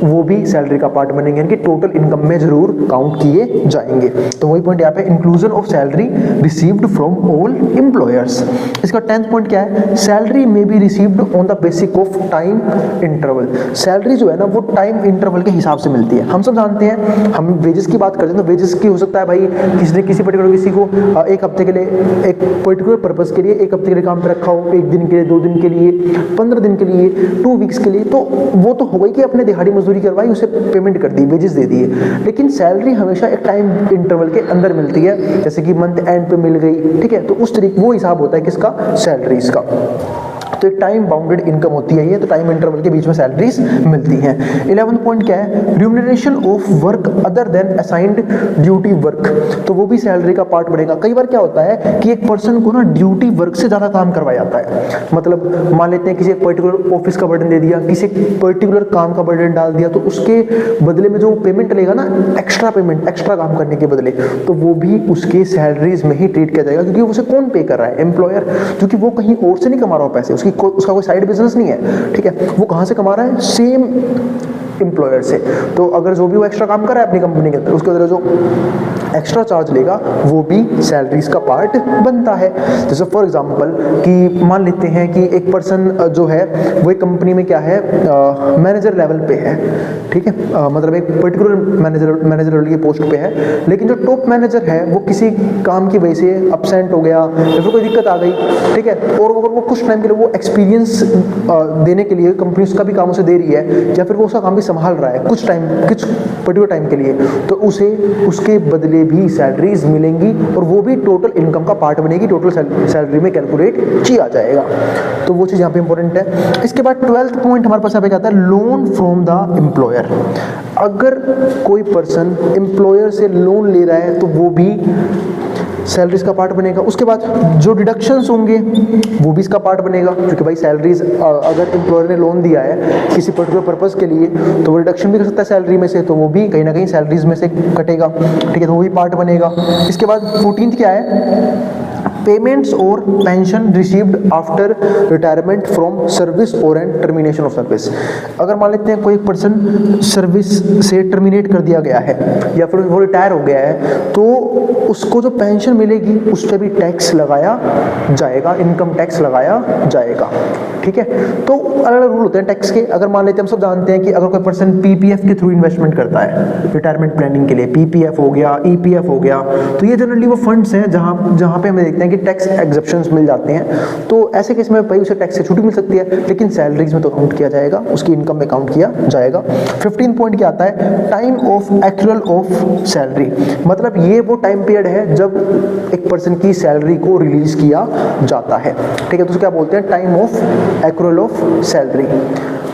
वो भी सैलरी का पार्ट बनेंगे, यानी कि टोटल इनकम में जरूर काउंट किए जाएंगे। तो वही पॉइंट यहाँ पे, inclusion of salary received from all employers. इसका 10th पॉइंट क्या है, सैलरी में be received on the basic of time interval. Salary जो है ना वो टाइम इंटरवल के हिसाब से मिलती है। हम सब जानते हैं, हम वेजेस की बात करते हैं तो वेजेस की हो सकता है भाई किसी ने किसी पर्टिकुलर किसी को एक हफ्ते के लिए एक पर्टिकुलर पर्पस के लिए एक हफ्ते के लिए काम पे रखा हो, 1 दिन के लिए, 2 दिन के लिए, 15 दिन के लिए, 2 वीक्स के लिए, तो वो तो हो गई कि अपने दिहाड़ी मजदूरी करवाई, उसे पेमेंट कर दी, वेजेस दे दिए। लेकिन सैलरी हमेशा एक टाइम इंटरवल के अंदर मिलती है, जैसे कि मंथ एंड पे मिल गई, ठीक है। तो उस तरीके वो हिसाब होता है किसका, सैलरीज का। तो एक टाइम बाउंडेड इनकम होती है ये, तो टाइम इंटरवल के बीच में सैलरीज मिलती हैं। 11th पॉइंट क्या है, remuneration of work other than assigned duty work. तो वो भी सैलरी का पार्ट बनेगा। कई बार क्या होता है कि एक पर्सन को ना ड्यूटी वर्क से ज्यादा काम करवाया जाता है। मतलब मान लेते हैं किसी एक पर्टिकुलर ऑफिस का बर्डन दे दिया, किसी पर्टिकुलर काम का बर्डन डाल दिया, तो उसके बदले में जो पेमेंट लेगा ना, एक्स्ट्रा पेमेंट, एक्स्ट्रा काम करने के बदले, तो वो भी उसके सैलरीज में ही ट्रीट किया जाएगा, क्योंकि उसे कौन पे कर रहा है, एम्प्लॉयर, क्योंकि वो कहीं और से नहीं कमा रहा हो पैसे, उसका कोई साइड बिजनेस नहीं है, ठीक है। वो कहाँ से कमा रहा है, सेम एम्प्लॉयर से। तो अगर जो भी वो एक्स्ट्रा काम कर रहा है अपनी कंपनी के अंदर, उसके अंदर जो एक्स्ट्रा चार्ज लेगा वो भी सैलरीज का पार्ट बनता है। जैसे फॉर एग्जांपल कि मान लेते हैं कि एक पर्सन जो है वो एक कंपनी में क्या है, मैनेजर लेवल पे है, ठीक है। मतलब एक पर्टिकुलर मैनेजर लेवल की पोस्ट पे है, लेकिन जो टॉप मैनेजर है वो किसी काम की वजह से अपसेंट हो गया या फिर कोई दिक्कत आ गई, ठीक है। और अगर वो कुछ टाइम के लिए वो एक्सपीरियंस देने के लिए कंपनी उसका भी काम उसे दे रही है, या फिर वो उसका काम भी संभाल रहा है कुछ पर्टिकुलर टाइम के लिए, तो उसे उसके बदले भी सैलरीज मिलेंगी और वो भी टोटल इनकम का पार्ट बनेगी, टोटल सैलरी में कैलकुलेट किया जाएगा। तो वो चीज़ यहाँ पे इंपॉर्टेंट है। इसके बाद 12th पॉइंट हमारे पास यहाँ पे आता है, लोन फ्रॉम द एम्प्लॉयर। अगर कोई पर्सन एम्प्लॉयर से लोन ले रहा है तो वो भी सैलरीज का पार्ट बनेगा। उसके बाद जो डिडक्शंस होंगे वो भी इसका पार्ट बनेगा, क्योंकि भाई सैलरीज अगर एम्प्लॉयर ने लोन दिया है किसी पर्टिकुलर पर्पस के लिए तो वो डिडक्शन भी कर सकता है सैलरी में से, तो वो भी कहीं ना कहीं सैलरीज में से कटेगा, ठीक है। तो वो भी पार्ट बनेगा। इसके बाद 14th क्या है, पेमेंट्स और pension received after retirement from service और एंड टर्मिनेशन ऑफ सर्विस। अगर मान लेते हैं कोई एक पर्सन सर्विस से टर्मिनेट कर दिया गया है या फिर वो रिटायर हो गया है, तो उसको जो पेंशन मिलेगी उस पर भी टैक्स लगाया जाएगा, इनकम टैक्स लगाया जाएगा, ठीक है। तो अलग अलग रूल होते हैं टैक्स के। अगर मान लेते हैं, हम सब जानते हैं कि अगर कोई पर्सन पीपीएफ के थ्रू इन्वेस्टमेंट करता है रिटायरमेंट प्लानिंग के लिए, पीपीएफ हो गया, ईपीएफ हो गया, तो ये जनरली वो फंड्स हैं जहाँ पे हमें देखते हैं कि टैक्स एग्जेप्शंस मिल जाते हैं। तो ऐसे केस में भाई उसे टैक्स से छुट्टी मिल सकती है, लेकिन सैलरीज में तो काउंट किया जाएगा, उसकी इनकम में काउंट किया जाएगा। 15 पॉइंट क्या आता है, time of actual of salary. मतलब ये वो टाइम पीरियड है जब एक पर्सन की सैलरी को रिलीज किया जाता है, ठीक है। तो क्या बोलते हैं, time of actual of salary.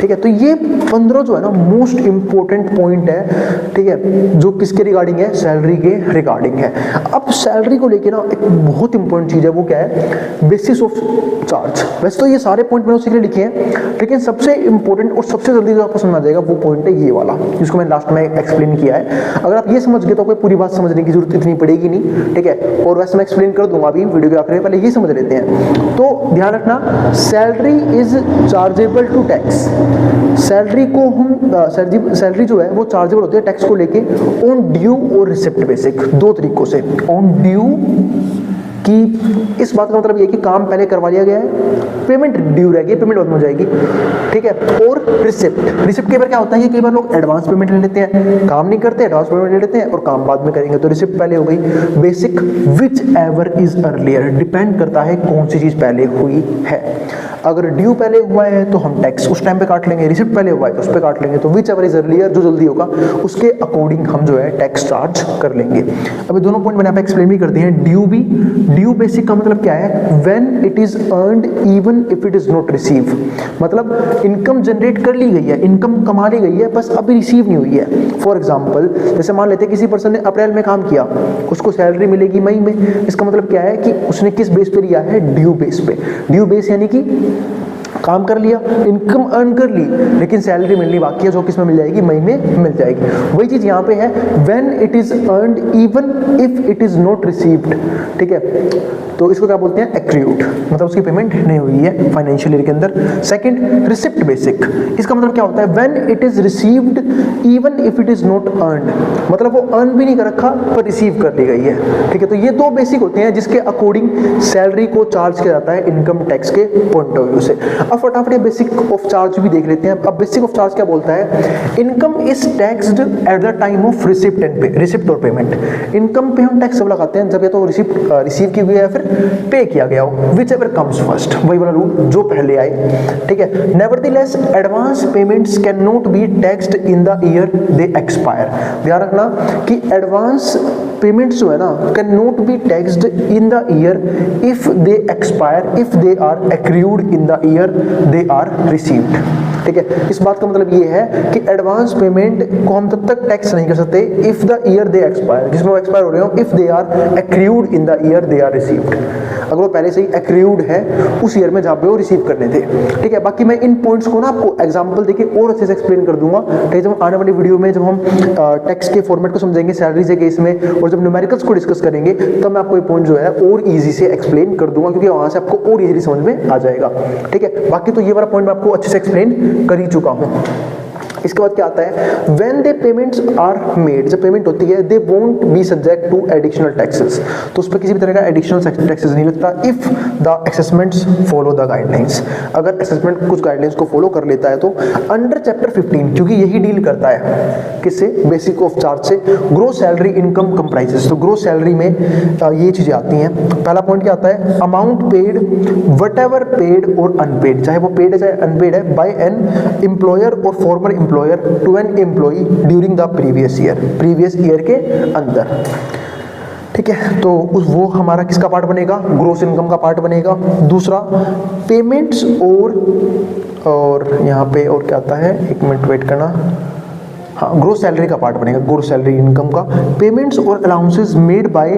ठीक है। तो ये 15 जो है ना मोस्ट इंपॉर्टेंट पॉइंट है, ठीक है, जो किसके रिगार्डिंग है, सैलरी के रिगार्डिंग है। अब सैलरी को लेके ना एक बहुत इंपॉर्टेंट चीज है, वो क्या है, बेसिस ऑफ चार्ज। वैसे तो ये सारे पॉइंट मैंने उसी के लिए लिखे हैं, लेकिन सबसे इंपॉर्टेंट और सबसे जल्दी जो आपको समझ आ जाएगा वो पॉइंट है ये वाला, जिसको मैंने लास्ट में एक्सप्लेन किया है। अगर आप ये समझ गए तो आपको पूरी बात समझने की जरूरत इतनी पड़ेगी नहीं, ठीक है। और वैसे मैं एक्सप्लेन कर दूंगा अभी वीडियो के आखिर में, पहले ये समझ लेते हैं। तो ध्यान रखना, salary is chargeable to tax. Salary को हम सैलरी जो है वो चार्जेबल होती है टैक्स को लेके ऑन ड्यू और रिसिप्ट बेसिक, दो तरीकों से। ऑन ड्यू कि इस बात का मतलब ये कि काम पहले करवा लिया गया है, पेमेंट ड्यू रहेगी, पेमेंट बाद में हो जाएगी, ठीक है। और रिसिप्ट कई बार क्या होता है कि कई बार लोग एडवांस पेमेंट ले लेते हैं, काम नहीं करते, एडवांस पेमेंट ले लेते हैं और काम बाद में करेंगे, तो रिसिप्ट पहले हो गई। Basic which ever is earlier, depend करता है कौन सी चीज पहले हुई है। अगर ड्यू पहले हुआ है तो हम टैक्स उस टाइम पे काट लेंगे, रिसिप्ट पहले हुआ है तो उस पर काट लेंगे, तो विच एवर इज अर्लियर, जो जल्दी होगा उसके अकॉर्डिंग हम जो है टैक्स चार्ज कर लेंगे। अभी दोनों पॉइंट मैंने यहाँ पे एक्सप्लेन भी कर दिए हैं। ड्यू बेसिक का मतलब क्या है, when it is earned even if it is not receive, मतलब इनकम जनरेट कर ली गई है, इनकम कमा ली गई है, बस अभी रिसीव नहीं हुई है। फॉर एग्जांपल जैसे मान लेते हैं किसी पर्सन ने अप्रैल में काम किया, उसको सैलरी मिलेगी मई में, इसका मतलब क्या है कि उसने किस बेस पे लिया है, ड्यू बेस पे। ड्यू बेस यानी कि काम कर लिया, इनकम अर्न कर ली, लेकिन सैलरी मिलनी बाकी है, जो किस में मिल जाएगी, मई में मिल जाएगी। वही चीज यहाँ पे है, when it is earned even if it is not received, ठीक है। तो इसको क्या बोलते हैं, एक्रीयूड, मतलब उसकी पेमेंट नहीं हुई है फाइनेंशियल ईयर के अंदर। सेकंड, रिसिप्ट बेसिक, इसका मतलब क्या होता है, when it is received even if it is not earned, मतलब वो अर्न भी नहीं कर रखा पर रिसीव कर ली गई है, ठीक है। तो ये दो बेसिक होते हैं जिसके अकॉर्डिंग सैलरी को चार्ज किया जाता है इनकम टैक्स के पॉइंट ऑफ व्यू से। अब फटाफट ये बेसिक ऑफ चार्ज भी देख लेते हैं। अब बेसिक ऑफ चार्ज क्या बोलता है, income is taxed eight the time of receipt and पे, रिसिप्ट और पेमेंट। इनकम पे हम टैक्स सब लगाते हैं जब या तो रिसीव की हुई है या फिर पे किया गया हो, विच एवर कम्स फर्स्ट, वही वाला रूल जो पहले आए, ठीक है। Nevertheless advance payments can not be taxed in the year they expire. ध्यान रखना कि एडवांस पेमेंट्स जो है ना can not be taxed in the year if they expire, if they are accrued in the year they are received, ठीक है। इस बात का मतलब ये है कि एडवांस पेमेंट को हम तब तक टैक्स नहीं कर सकते if the year they expire, जिसमें वो एक्सपायर हो रहे हो, if they are accrued in the year they are received. अगर वो पहले से ही एक्रूड है उस ईयर में जहाँ पे वो रिसीव करने थे, ठीक है। बाकी मैं इन पॉइंट्स को ना आपको एग्जांपल देके और अच्छे से एक्सप्लेन कर दूंगा, ठीक है। जब आने वाली वीडियो में जब हम टैक्स के फॉर्मेट को समझेंगे सैलरीज के केस में, और जब न्यूमेरिकल्स को डिस्कस करेंगे, तब मैं आपको ये पॉइंट जो है और इजी से एक्सप्लेन कर दूंगा, क्योंकि वहां से आपको और इजीली समझ में आ जाएगा, ठीक है। बाकी तो ये वाला पॉइंट मैं आपको अच्छे से एक्सप्लेन कर ही चुका हूं। इसके बाद क्या आता है, when they payments are made, जब पेमेंट होती है, they won't be subject to additional taxes, तो उस पर किसी भी तरह का एडिशनल टैक्सेस नहीं लगता, if the assessments follow the guidelines, अगर असेसमेंट कुछ गाइडलाइंस को फॉलो कर लेता है तो। अंडर चैप्टर 15, क्योंकि यही डील करता है किससे, बेसिक ऑफ चार्ज से, ग्रोस सैलरी इनकम कंप्राइजेस, तो ग्रोस सैलरी में ये चीजें आती हैं। पहला पॉइंट क्या आता है, amount paid whatever paid और अनपेड, चाहे वो पेड है चाहे अनपेड है, बाय एन एम्प्लॉयर और former employer to an employee during the previous year के अंदर, ठीक है। तो वो हमारा किसका पार्ट बनेगा, ग्रोस इनकम का पार्ट बनेगा। दूसरा, पेमेंट्स और यहाँ पे और क्या आता है, एक मिनट वेट करना, हाँ, ग्रोस सैलरी का पार्ट बनेगा, ग्रोस सैलरी इनकम का। पेमेंट्स और अलाउंसेस मेड बाय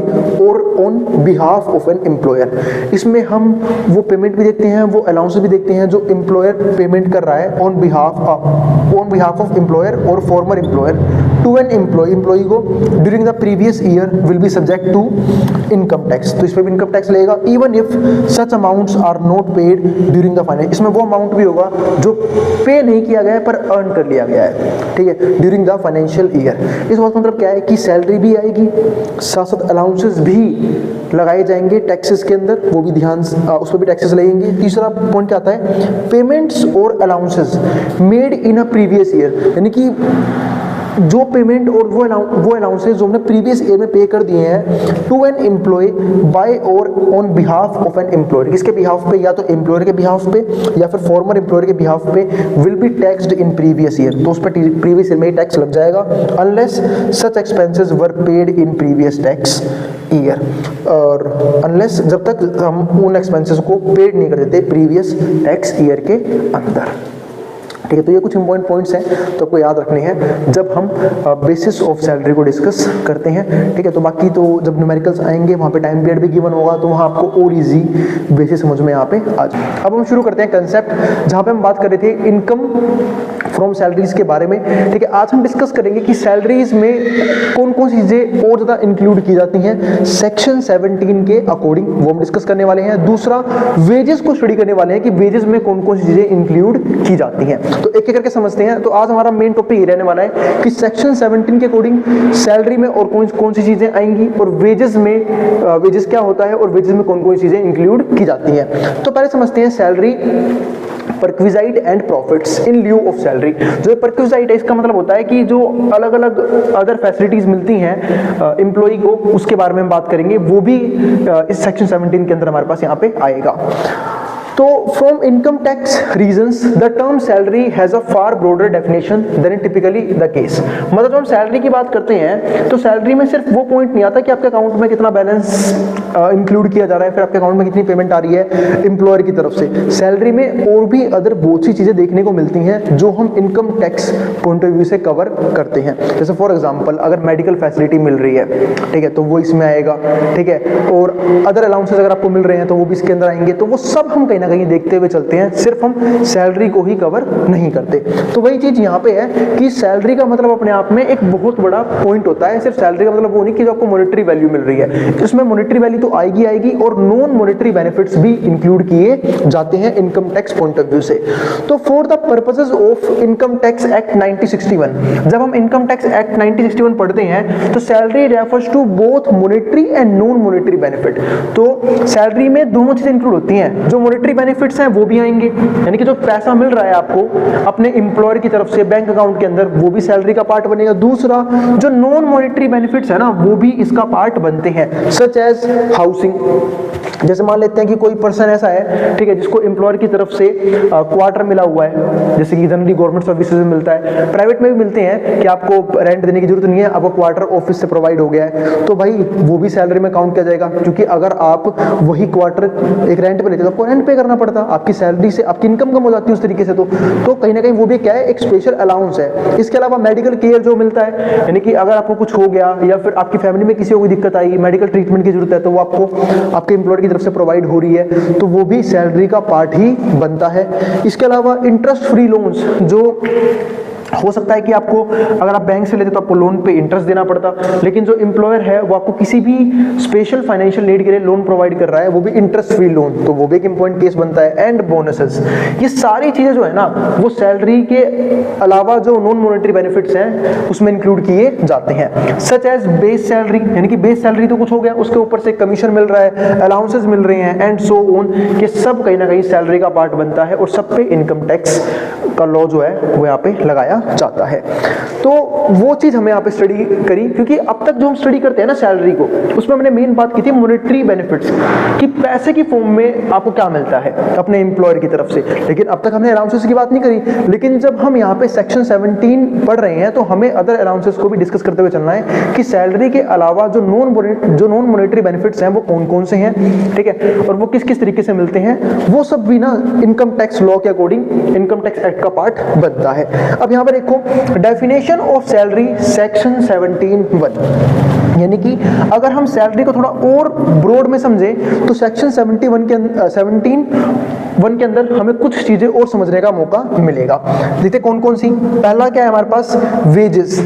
और on behalf of an employer, इसमें हम वो पेमेंट भी देखते हैं, वो अलाउंसेस भी देखते हैं जो एम्प्लॉयर पेमेंट कर रहा है ऑन बिहाफ ऑफ एम्प्लॉयर और former employer to an employee को during the previous year will be subject to income tax, तो इस पर भी इनकम टैक्स लगेगा, even if such amounts are not paid during the finance, इसमें वो amount भी होगा जो पे नहीं किया गया है पर अर्न कर लिया गया है, ठीक है, ड्यूरिंग द फाइनेंशियल ईयर। इस बात का मतलब क्या है कि सैलरी भी आएगी, साथ साथ अलाउंसेस भी लगाए जाएंगे टैक्सेस के अंदर, वो भी ध्यान, उस पर भी टैक्सेस लगेंगे। तीसरा पॉइंट क्या आता है, पेमेंट्स और allowances made in a previous year, यानी कि जो पेमेंट और वो अलाउंसेस जो हमने प्रीवियस ईयर में पे कर दिए हैं टू एन एम्प्लॉय बाय और on behalf of an employer, किसके बिहाफ पे, या तो एम्प्लॉयर के बिहाफ पे या फिर फॉर्मर एम्प्लॉयर के बिहाफ पे, will be taxed in previous year, तो उस पर प्रीवियस ईयर में ही टैक्स लग जाएगा, unless such expenses were paid in previous tax year, और अनलेस जब तक हम उन एक्सपेंसेस को पेड नहीं कर देते प्रीवियस टैक्स ईयर के अंदर, ठीक है। तो ये कुछ इंपॉर्टेंट पॉइंट्स हैं तो आपको याद रखने हैं जब हम बेसिस ऑफ सैलरी को डिस्कस करते हैं। ठीक है। तो बाकी तो जब न्यूमेरिकल्स आएंगे वहाँ पे टाइम पीरियड भी गिवन होगा तो वहाँ आपको और इजी बेसिस समझ में यहाँ पे आ जाए। अब हम शुरू करते हैं कंसेप्ट जहाँ पे हम बात कर रहे थे इनकम फ्रॉम सैलरीज के बारे में। ठीक है। आज हम डिस्कस करेंगे कि सैलरीज में कौन कौन सी चीज़ें और ज़्यादा इंक्लूड की जाती हैं सेक्शन 17 के अकॉर्डिंग, वो हम डिस्कस करने वाले हैं। दूसरा वेजेस को स्टडी करने वाले हैं कि वेजेस में कौन कौन सी चीज़ें इंक्लूड की जाती हैं। तो एक एक करके समझते हैं। तो आज हमारा मेन टॉपिक ये रहने वाला है कि सेक्शन 17 के अकॉर्डिंग सैलरी में और कौन सी चीज़ें आएंगी और वेजेस में वेजेस क्या होता है और वेजेस में कौन कौन सी चीज़ें इंक्लूड की जाती हैं। तो पहले समझते हैं salary, perquisite and profits in lieu of salary. जो परक्विजाइट है इसका मतलब होता है कि जो अलग अलग अदर फैसिलिटीज मिलती हैं एम्प्लॉय को, उसके बारे में हम बात करेंगे, वो भी इस सेक्शन 17 के अंदर हमारे पास यहाँ पे आएगा। तो from income tax reasons the term salary has a far broader definition than typically the case. मतलब जब हम सैलरी की बात करते हैं तो सैलरी में सिर्फ वो पॉइंट नहीं आता कि आपके अकाउंट में कितना बैलेंस इंक्लूड किया जा रहा है, फिर आपके अकाउंट में कितनी पेमेंट आ रही है एम्प्लॉयर की तरफ से। सैलरी में और भी अदर बहुत सी चीज़ें देखने को मिलती हैं जो हम income tax point of view से कवर करते हैं। जैसे फॉर एग्जाम्पल अगर मेडिकल फैसिलिटी मिल रही है, ठीक है, तो वो इसमें आएगा। ठीक है। और अदर अलाउंसेस अगर आपको मिल रहे हैं तो वो भी इसके अंदर आएंगे। तो वो सब हम कहीं ना कहीं देखते हुए चलते हैं, सिर्फ हम सैलरी को ही कवर नहीं करते। तो वही चीज यहाँ पे है कि सैलरी का मतलब अपने आप में एक बहुत बड़ा पॉइंट होता है। सिर्फ सैलरी का मतलब वो नहीं कि जो आपको मॉनेटरी वैल्यू मिल रही है, इसमें मॉनेटरी वैल्यू तो आएगी और नॉन मॉनेटरी बेनिफिट्स भी इंक्लूड किए जाते हैं income tax point of view से। तो for the purposes of income tax act 1961, जब हम इनकम टैक्स एक्ट 1961 पढ़ते हैं तो salary refers to both monetary and non monetary benefit. तो सैलरी में दोनों चीजें इंक्लूड होती हैं, जो मॉनेटरी बेनिफिट्स हैं वो भी आएंगे, यानी कि जो पैसा मिल रहा है आपको अपने एम्प्लॉयर की तरफ से बैंक अकाउंट के अंदर, वो भी सैलरी का पार्ट बनेगा। दूसरा जो नॉन मॉनेटरी बेनिफिट्स है ना, वो भी इसका पार्ट बनते हैं, सच एज हाउसिंग। जैसे मान लेते हैं कि कोई पर्सन ऐसा है, ठीक है, जिसको एम्प्लॉयर की तरफ से क्वार्टर मिला हुआ है, जैसे कि जनरली गवर्नमेंट सर्विसेज में मिलता है, प्राइवेट में भी मिलते हैं कि आपको रेंट देने की जरूरत नहीं है, आपको क्वार्टर ऑफिस से प्रोवाइड हो गया है, तो भाई वो भी सैलरी में काउंट किया जाएगा। क्योंकि अगर आप वही क्वार्टर एक रेंट पे लेते तो आपको रेंट पे करना पड़ता, आपकी सैलरी से आपकी इनकम कम हो जाती है उस तरीके से। तो कहीं ना कहीं वो भी क्या है, एक स्पेशल अलाउंस है। इसके अलावा मेडिकल केयर जो मिलता है, यानी कि अगर आपको कुछ हो गया या फिर आपकी फैमिली में किसी को कोई दिक्कत आई, मेडिकल ट्रीटमेंट की जरूरत है, तो वो आपको आपके एम्प्लॉयर की तरफ से प्रोवाइड हो रही है, तो वो भी सैलरी का पार्ट ही बनता है। इसके अलावा इंटरेस्ट फ्री लोन्स जो हो सकता है कि आपको अगर आप बैंक से लेते तो आपको लोन पे इंटरेस्ट देना पड़ता, लेकिन जो एम्प्लॉयर है वो आपको किसी भी स्पेशल फाइनेंशियल नीड के लिए लोन प्रोवाइड कर रहा है, वो भी इंटरेस्ट फ्री लोन, तो वो भी एक इंपॉर्टेंट केस बनता है। एंड बोनसेस, ये सारी चीजें जो है ना वो सैलरी के अलावा जो नॉन मॉनेटरी बेनिफिट्स हैं उसमें इंक्लूड किए जाते हैं, सच एज बेस सैलरी, यानी कि बेस सैलरी तो कुछ हो गया, उसके ऊपर से कमीशन मिल रहा है, अलाउंसेस मिल रहे हैं एंड सो ऑन, ये सब कहीं ना कहीं सैलरी का पार्ट बनता है और सब पे इनकम टैक्स का लॉ जो है वो यहाँ पे लगाया जाता है। तो वो चीज हमें यहाँ पे स्टडी करी, क्योंकि अब तक जो हम स्टडी करते हैं ना सैलरी को, उसमें हमने मेन बात की थी मॉनेटरी बेनिफिट्स कि पैसे की फॉर्म में आपको क्या मिलता है अपने एम्प्लॉयर की तरफ से, लेकिन अब तक हमने अलाउंसेस की बात नहीं करी। लेकिन जब हम यहाँ पे सेक्शन 17 पढ़ रहे हैं तो हमें अदर अलाउंसेस को भी डिस्कस करते हुए चलना है कि सैलरी के अलावा जो नॉन मॉनेटरी बेनिफिट्स हैं वो कौन कौन से हैं, ठीक है, और वो किस किस तरीके से मिलते हैं, वो सब भी ना इनकम टैक्स लॉ के अकॉर्डिंग इनकम टैक्स एक्ट का पार्ट बनता है। अब यहाँ पर देखो डेफिनेशन ऑफ सैलरी सेक्शन 17(1), यानी कि अगर हम सैलरी को थोड़ा और ब्रॉड में समझें तो सेक्शन 17(1) के अंदर हमें कुछ चीजें और समझने का मौका मिलेगा। देखते कौन कौन सी। पहला क्या है हमारे पास, वेजेस।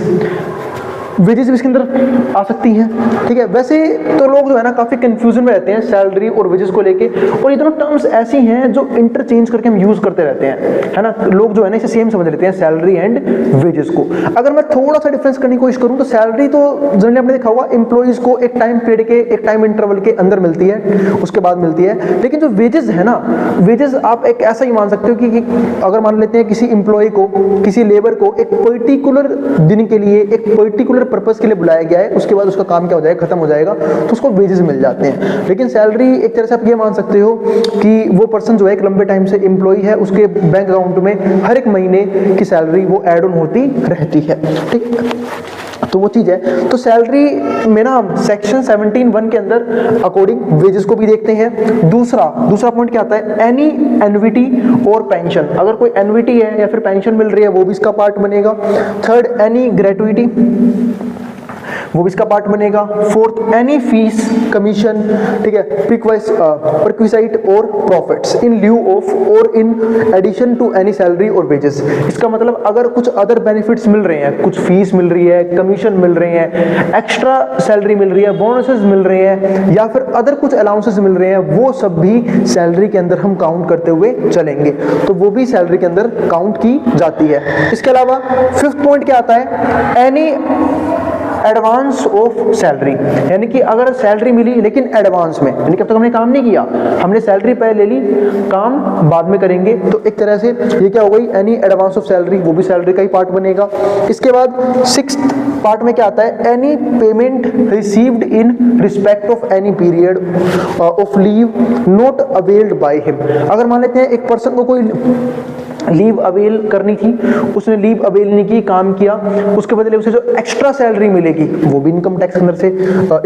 वेजेस भी इसके अंदर आ सकती हैं, ठीक है। वैसे तो लोग जो है ना काफी कंफ्यूजन में रहते हैं सैलरी और वेजेस को लेके, और ये दोनों टर्म्स ऐसी हैं जो इंटरचेंज करके हम यूज करते रहते हैं, है ना। लोग जो है ना इसे सेम समझ लेते हैं सैलरी एंड वेजेस को। अगर मैं थोड़ा सा डिफरेंस करने की कोशिश करूं तो सैलरी तो जनरली आपने देखा होगा एम्प्लॉइज को एक टाइम पीरियड के एक टाइम इंटरवल के अंदर मिलती है, उसके बाद मिलती है। लेकिन जो वेजेस है ना, वेजेस आप एक ऐसा ही मान सकते हो कि अगर मान लेते हैं किसी इंप्लॉय को, किसी लेबर को एक पर्टिकुलर दिन के लिए एक पर्टिकुलर पर्पस के लिए बुलाया गया है, उसके बाद उसका काम क्या हो जाएगा, खत्म हो जाएगा, तो उसको वेजेस मिल जाते हैं। लेकिन सैलरी एक तरह से आप ये मान सकते हो कि वो पर्सन जो है एक लंबे टाइम से एम्प्लॉय है, उसके बैंक अकाउंट में हर एक महीने की सैलरी वो ऐड ऑन होती रहती है, ठीक। तो वो चीज़ है। तो सैलरी में ना हम सेक्शन 17(1) के अंदर अकॉर्डिंग वेजेस को भी देखते हैं। दूसरा पॉइंट क्या आता है, एनी एन्युटी और पेंशन, अगर कोई एन्युटी है या फिर पेंशन मिल रही है वो भी इसका पार्ट बनेगा। थर्ड, एनी ग्रेट्युटी, वो भी इसका पार्ट बनेगा। फोर्थ, एनी फीस, कमीशन, ठीक है, परक्विसाइट और प्रॉफिट्स इन ल्यू ऑफ और in addition to any salary और वेजेस। इसका मतलब अगर कुछ अदर बेनिफिट्स मिल रहे हैं, कुछ फीस मिल रही है, कमीशन मिल रहे हैं, एक्स्ट्रा सैलरी मिल रही है, बोनसेस मिल रहे हैं या फिर अदर कुछ अलाउंसेस मिल रहे हैं, वो सब भी सैलरी के अंदर हम काउंट करते हुए चलेंगे, तो वो भी सैलरी के अंदर काउंट की जाती है। इसके अलावा फिफ्थ पॉइंट क्या आता है, एनी एडवांस ऑफ सैलरी, यानी कि अगर सैलरी मिली लेकिन एडवांस में, यानी कि अब तक हमने काम नहीं किया, हमने सैलरी पहले ले ली, काम बाद में करेंगे, तो एक तरह से ये क्या हो गई, एनी एडवांस ऑफ सैलरी, वो भी सैलरी का ही पार्ट बनेगा। इसके बाद सिक्स्थ पार्ट में क्या आता है, any payment received in respect of any period of leave not availed by him. अगर मान लेते हैं एक पर्सन को कोई लीव अवेल करनी थी, उसने लीव अवेल नहीं की, काम किया, उसके बदले उसे जो एक्स्ट्रा सैलरी मिलेगी वो भी इनकम टैक्स के अंदर से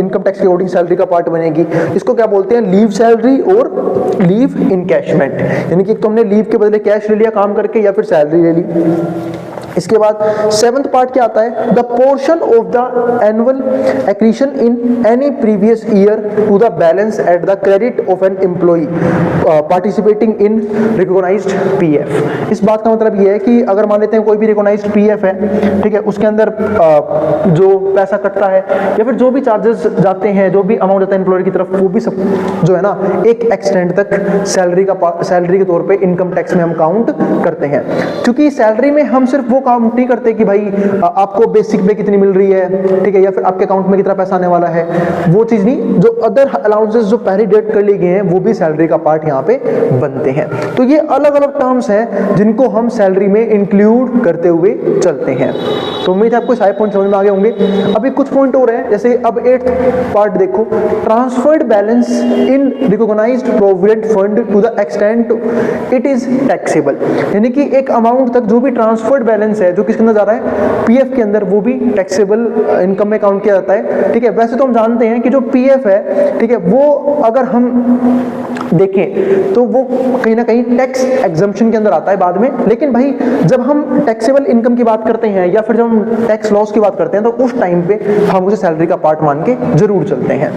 इनकम टैक्स के अकॉर्डिंग सैलरी का पार्ट बनेगी। इसको क्या बोलते हैं, लीव सैलरी और लीव इनकैशमेंट, यानी कि तुमने लीव के बदले कैश ले लिया काम करके या फिर सैलरी ले ली। इसके बाद सेवंथ पार्ट क्या आता है, the portion of the annual accretion in any previous year to the balance at the credit of an employee participating in recognised PF. इस बात का मतलब ये है कि अगर मान लेते हैं कोई भी रिकॉग्नाइज्ड पीएफ है, ठीक है, उसके अंदर जो पैसा कटता है या फिर जो भी चार्जेस जाते हैं, जो भी अमाउंट जाता है एम्प्लॉयर की तरफ, वो भी सब जो है ना एक एक्सटेंड तक सैलरी के तौर पे इनकम टैक्स में हम काउंट करते हैं। क्योंकि सैलरी में हम सिर्फ वो काउंट नहीं करते कि भाई आपको बेसिक पे कितनी मिल रही है, ठीक है, या फिर आपके अकाउंट में कितना पैसा आने वाला है, वो चीज नहीं, जो अदर अलाउंसेस जो पहले डेट कर लिए गए हैं वो भी सैलरी का पार्ट यहाँ पे बनते हैं। तो ये अलग अलग टर्म्स हैं जिनको हम सैलरी में इंक्लूड करते हुए चलते हैं। तो उम्मीद है आपको सारे पॉइंट समझ में आ गए होंगे। अभी कुछ पॉइंट और हैं, जैसे अब 8th पार्ट देखो, transferred balance in recognised provident fund to the extent it is taxable, यानी कि एक अमाउंट तक जो भी ट्रांसफर्ड बैलेंस है जो किसके अंदर जा रहा है, पीएफ के अंदर, वो भी टैक्सेबल इनकम में काउंट किया जाता है। ठीक है, वैसे तो हम जानते हैं कि जो पीएफ है, ठीक है, वो अगर हम देखें तो वो कहीं ना कहीं टैक्स एग्जम्पशन के अंदर आता है बाद में, लेकिन भाई जब हम टैक्सेबल इनकम की बात करते हैं या फिर जब हम टैक्स लॉस की बात करते हैं तो उस टाइम पे हम उसे सैलरी का पार्ट मान के जरूर चलते हैं।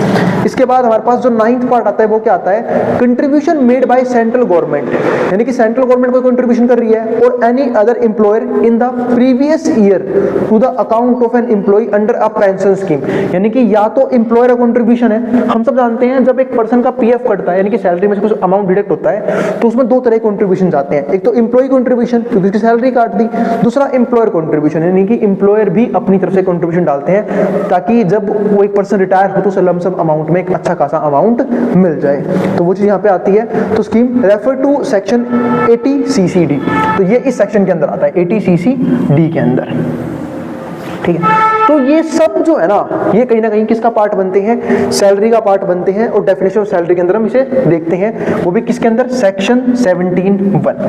इसके बाद हमारे पास जो 9th पार्ट आता है वो क्या आता है, contribution made by central government, यानी कि सेंट्रल गवर्नमेंट कोई कंट्रीब्यूशन कर रही है और any other employer in the previous year to the account of an employee under a pension scheme, यानी कि या तो एम्प्लॉयर का कंट्रीब्यूशन है, हम सब जानते हैं जब एक पर्सन का पीएफ कटता है यानी कि सैलरी में से कुछ अमाउंट डिडक्ट होता है तो उसमें दो तरह के कंट्रीब्यूशन जाते हैं, एक तो एम्प्लॉय कंट्रीब्यूशन क्योंकि उसकी सैलरी काट दी, दूसरा एम्प्लॉयर कंट्रीब्यूशन यानी कि एम्प्लॉयर भी अपनी तरफ से कंट्रीब्यूशन डालते हैं ताकि जब वो एक पर्सन रिटायर हो तो उसे लमसम अमाउंट में एक अच्छा खासा अमाउंट मिल जाए। तो वो चीज यहाँ पे आती है। तो scheme refer to section 80 CCD, तो ये इस सेक्शन के अंदर आता है 80 CCD के अंदर। ठीक है, तो ये सब जो है ना ये कहीं ना कहीं किसका पार्ट बनते हैं, सैलरी का पार्ट बनते हैं। और डेफिनेशन ऑफ सैलरी के अंदर हम इसे देखते हैं, वो भी किसके अंदर, सेक्शन 17(1).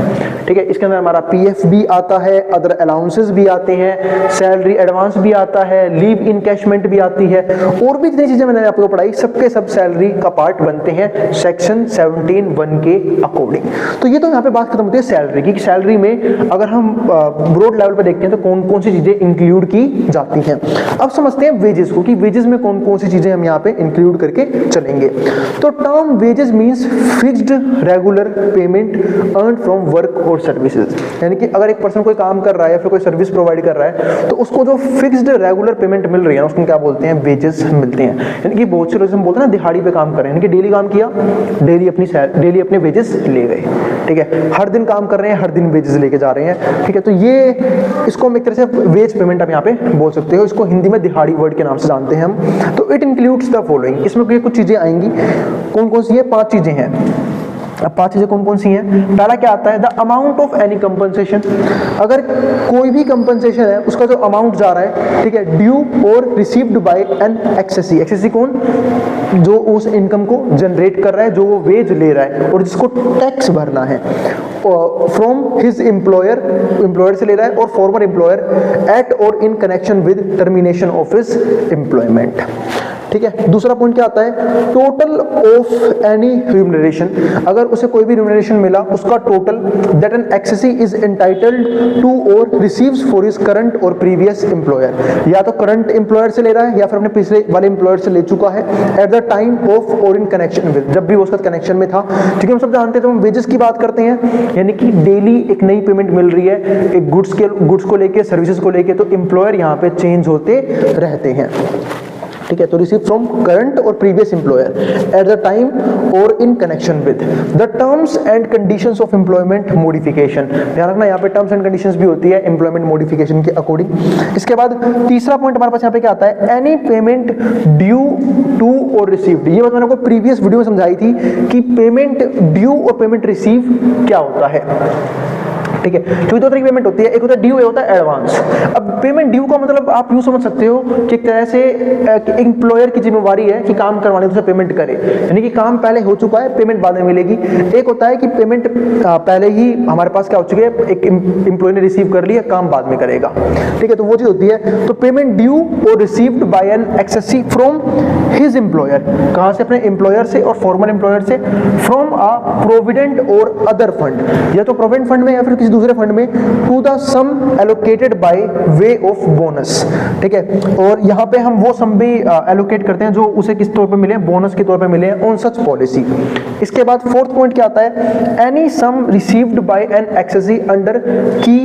ठीक है, इसके अंदर हमारा पीएफ भी आता है, अदर अलाउंसेस भी आते हैं, सैलरी एडवांस भी आता है, लीव इनकैशमेंट भी आती है, और भी जितनी चीजें मैंने आपको पढ़ाई सबके सब सैलरी का पार्ट बनते हैं सेक्शन 17(1) के अकॉर्डिंग। तो ये तो यहाँ पे बात खत्म होती है सैलरी की। सैलरी में अगर हम ब्रॉड लेवल पे देखते हैं तो कौन कौन सी चीजें इंक्लूड की जाती हैं। अब समझते हैं वेजेस को कि वेजेस में कौन कौन सी चीजें हम यहाँ पे इंक्लूड करके चलेंगे। तो term wages means fixed regular payment earn from work और सर्विसेज, यानी कि अगर एक पर्सन कोई काम कर रहा है या फिर कोई सर्विस प्रोवाइड कर रहा है तो उसको जो फिक्स्ड रेगुलर पेमेंट मिल रही है उसको क्या बोलते हैं, वेजेस मिलते हैं। यानी कि बहुत से लोग हम बोलते हैं ना दिहाड़ी पे काम कर रहे हैं, यानी कि डेली काम किया, डेली अपने वेजेस ले गए। ठीक है, हर दिन काम कर रहे हैं, हर दिन वेजेस लेके जा रहे हैं। ठीक है, तो ये इसको हम एक तरह से वेज पेमेंट आप यहाँ पे बोल सकते हो, इसको हिंदी में दिहाड़ी वर्ड के नाम से जानते हैं हम। तो इट इंक्लूड्स द फॉलोइंग, इसमें कुछ चीजें आएंगी, कौन कौन सी है, 5 चीजें हैं। अब 5 चीजें कौन कौन सी हैं, पहला क्या आता है, the amount of any compensation, अगर कोई भी कंपनसेशन है उसका जो अमाउंट जा रहा है, ठीक है, ड्यू और received by an assessee, assessee कौन, जो उस इनकम को जनरेट कर रहा है, जो वो वेज ले रहा है और जिसको टैक्स भरना है, फ्रॉम हिज एम्प्लॉयर से ले रहा है, और फॉर्मर एम्प्लॉयर एट और in connection with termination of his employment. ठीक है, दूसरा पॉइंट क्या आता है, टोटल ऑफ एनी रिम्यूनरेशन, अगर उसे कोई भी रिम्यूनरेशन मिला उसका total that an assessee is entitled to और रिसीव्स फॉर हिज करंट और प्रीवियस एम्प्लॉयर, या तो करंट एम्प्लॉयर से ले रहा है या फिर अपने पिछले वाले एम्प्लॉयर से ले चुका है एट द टाइम ऑफ और इन कनेक्शन विद, जब भी वो उसका कनेक्शन में था। ठीक है, हम सब जानते हैं, तो हम वेजेस की बात करते हैं, यानी कि डेली एक नई पेमेंट मिल रही है एक गुड्स को लेके, सर्विसेज को लेके, तो एम्प्लॉयर यहाँ पे चेंज होते रहते हैं। ठीक है, तो रिसीव फ्रॉम करंट और previous employer at the time और in connection with the terms and conditions of employment modification. ध्यान रखना, यहाँ पे टर्म्स एंड कंडीशंस भी होती है एम्प्लॉयमेंट मॉडिफिकेशन के अकॉर्डिंग। इसके बाद तीसरा पॉइंट हमारे पास यहाँ पे क्या आता है, एनी पेमेंट ड्यू टू और रिसीव्ड। ये बात मैंने आपको प्रीवियस वीडियो में समझाई थी कि पेमेंट ड्यू और पेमेंट रिसीव क्या होता है। ठीक है, क्योंकि दो तरह की पेमेंट होती है, एक होता है ड्यू, एक होता है एडवांस। अब पेमेंट ड्यू का मतलब आप यूं समझ सकते हो कि एक तरह से एम्प्लॉयर की जिम्मेवारी है कि काम करवाने से पेमेंट करे, यानी कि काम पहले हो चुका है, पेमेंट बाद में मिलेगी। एक होता है कि पेमेंट पहले ही हमारे पास क्या हो चुकी है, एक एम्प्लॉय ने रिसीव कर लिया, काम बाद में करेगा। ठीक है, तो वो चीज होती है। तो पेमेंट ड्यू और received by an assessee from his employer, कहां से, अपने एम्प्लॉयर से और फॉर्मर एम्प्लॉयर से, फ्रॉम अ प्रोविडेंट और अदर फंड, या तो प्रोविडेंट फंड में या फिर दूसरे फंड में, to the sum allocated by way of bonus. ठीक है, और यहाँ पे हम वो सम भी एलोकेट करते हैं जो उसे किस तौर पे मिले, बोनस के तौर पे मिले ऑन सच पॉलिसी। इसके बाद फोर्थ पॉइंट क्या आता है, any sum received by an assessee under key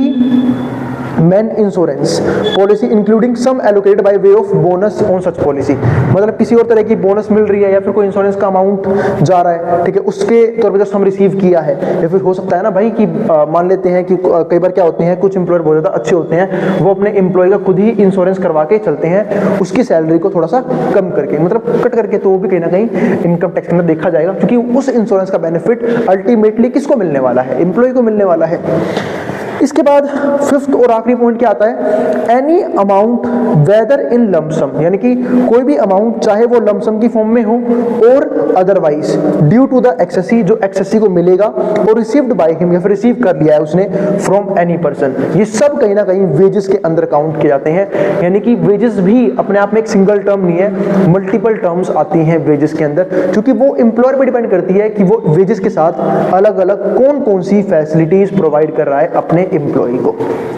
man insurance policy including sum allocated by way of bonus on such policy, मतलब किसी और तरह की बोनस मिल रही है या फिर कोई इंश्योरेंस का अमाउंट जा रहा है, ठीक है, उसके तौर पे जो सम रिसीव किया है। या फिर हो सकता है ना भाई कि मान लेते हैं कि कई बार क्या होते हैं, कुछ एम्प्लॉयर बहुत ज़्यादा अच्छे होते हैं, वो अपने एम्प्लॉय का खुद ही इंश्योरेंस करवा के चलते हैं, उसकी सैलरी को थोड़ा सा कम करके, मतलब कट करके, तो वो भी कहीं ना कहीं इनकम टैक्स के अंदर देखा जाएगा, क्योंकि उस इंश्योरेंस का बेनिफिट अल्टीमेटली किसको मिलने वाला है, एम्प्लॉय को मिलने वाला है। इसके बाद फिफ्थ और आखिरी पॉइंट क्या आता है, एनी अमाउंट वेदर इन लमसम, यानी कि कोई भी अमाउंट चाहे वो लमसम की फॉर्म में हो और otherwise due to the XC, जो एक्सेसी को मिलेगा, और रिसीव्ड बाय हिम, या फिर रिसीव कर लिया है उसने फ्रॉम एनी पर्सन, ये सब कहीं ना कहीं वेजेस के अंदर काउंट किए जाते हैं। यानी कि वेजेस भी अपने आप में एक सिंगल टर्म नहीं है, मल्टीपल टर्म्स आती हैं वेजेस के अंदर, क्योंकि वो एम्प्लॉयर पे डिपेंड करती है कि वो वेजेस के साथ अलग अलग कौन कौन सी फैसिलिटीज प्रोवाइड कर रहा है अपने एम्प्लॉय को,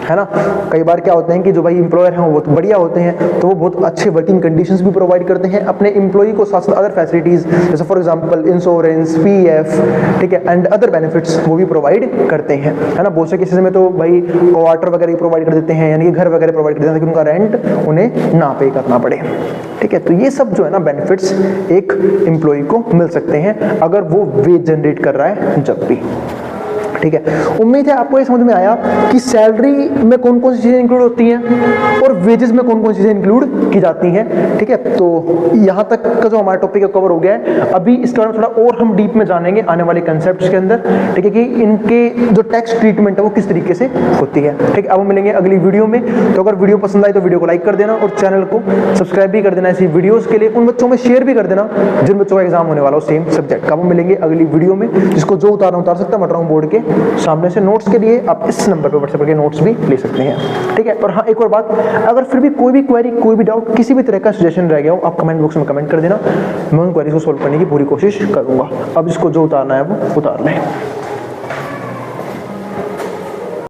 है ना। कई बार क्या होते हैं कि जो भाई एम्प्लॉयर हैं वो बहुत बढ़िया होते हैं, तो वो बहुत अच्छे वर्किंग कंडीशंस भी प्रोवाइड करते हैं अपने एम्प्लॉय को, साथ साथ अदर फैसिलिटीज जैसे फॉर एग्जांपल इंश्योरेंस, पीएफ, ठीक है, एंड अदर बेनिफिट्स वो भी प्रोवाइड करते हैं, है ना। बहुत से केसेस में तो भाई क्वार्टर वगैरह प्रोवाइड कर देते हैं, यानी कि घर वगैरह प्रोवाइड कर देते हैं, ताकि उनका रेंट उन्हें ना पे करना पड़े। ठीक है, तो ये सब जो है ना बेनिफिट्स एक एम्प्लॉय को मिल सकते हैं अगर वो वेज जनरेट कर रहा है जब भी। ठीक है, उम्मीद है आपको ये समझ में आया कि सैलरी में कौन कौन सी चीजें इंक्लूड होती हैं और वेजेस में कौन कौन सी चीजें इंक्लूड की जाती हैं। ठीक है, तो यहाँ तक का जो हमारा टॉपिक है कवर हो गया है। अभी इसके बारे में थोड़ा और हम डीप में जानेंगे आने वाले कंसेप्ट्स के अंदर, ठीक है, कि इनके जो टैक्स ट्रीटमेंट है वो किस तरीके से होती है। ठीक है, अब हम मिलेंगे अगली वीडियो में। तो अगर वीडियो पसंद आई तो वीडियो को लाइक कर देना और चैनल को सब्सक्राइब भी कर देना ऐसी वीडियोस के लिए, उन बच्चों में शेयर भी कर देना जिन बच्चों का एग्जाम होने वाला हो सेम सब्जेक्ट का। अब हम मिलेंगे अगली वीडियो में, जिसको जो उतारना उतार सकता है, मटराऊं बोर्ड के सामने से। नोट्स के लिए आप इस नंबर पे व्हाट्सएप करके नोट्स भी ले सकते हैं। ठीक है, और हाँ एक और बात, अगर फिर भी कोई भी क्वेरी, कोई भी डाउट, किसी भी तरह का सजेशन रह गया हो, आप कमेंट बॉक्स में कमेंट कर देना, मैं उन क्वेरीज को सोल्व करने की पूरी कोशिश करूंगा। अब इसको जो उतारना है वो उतार लें।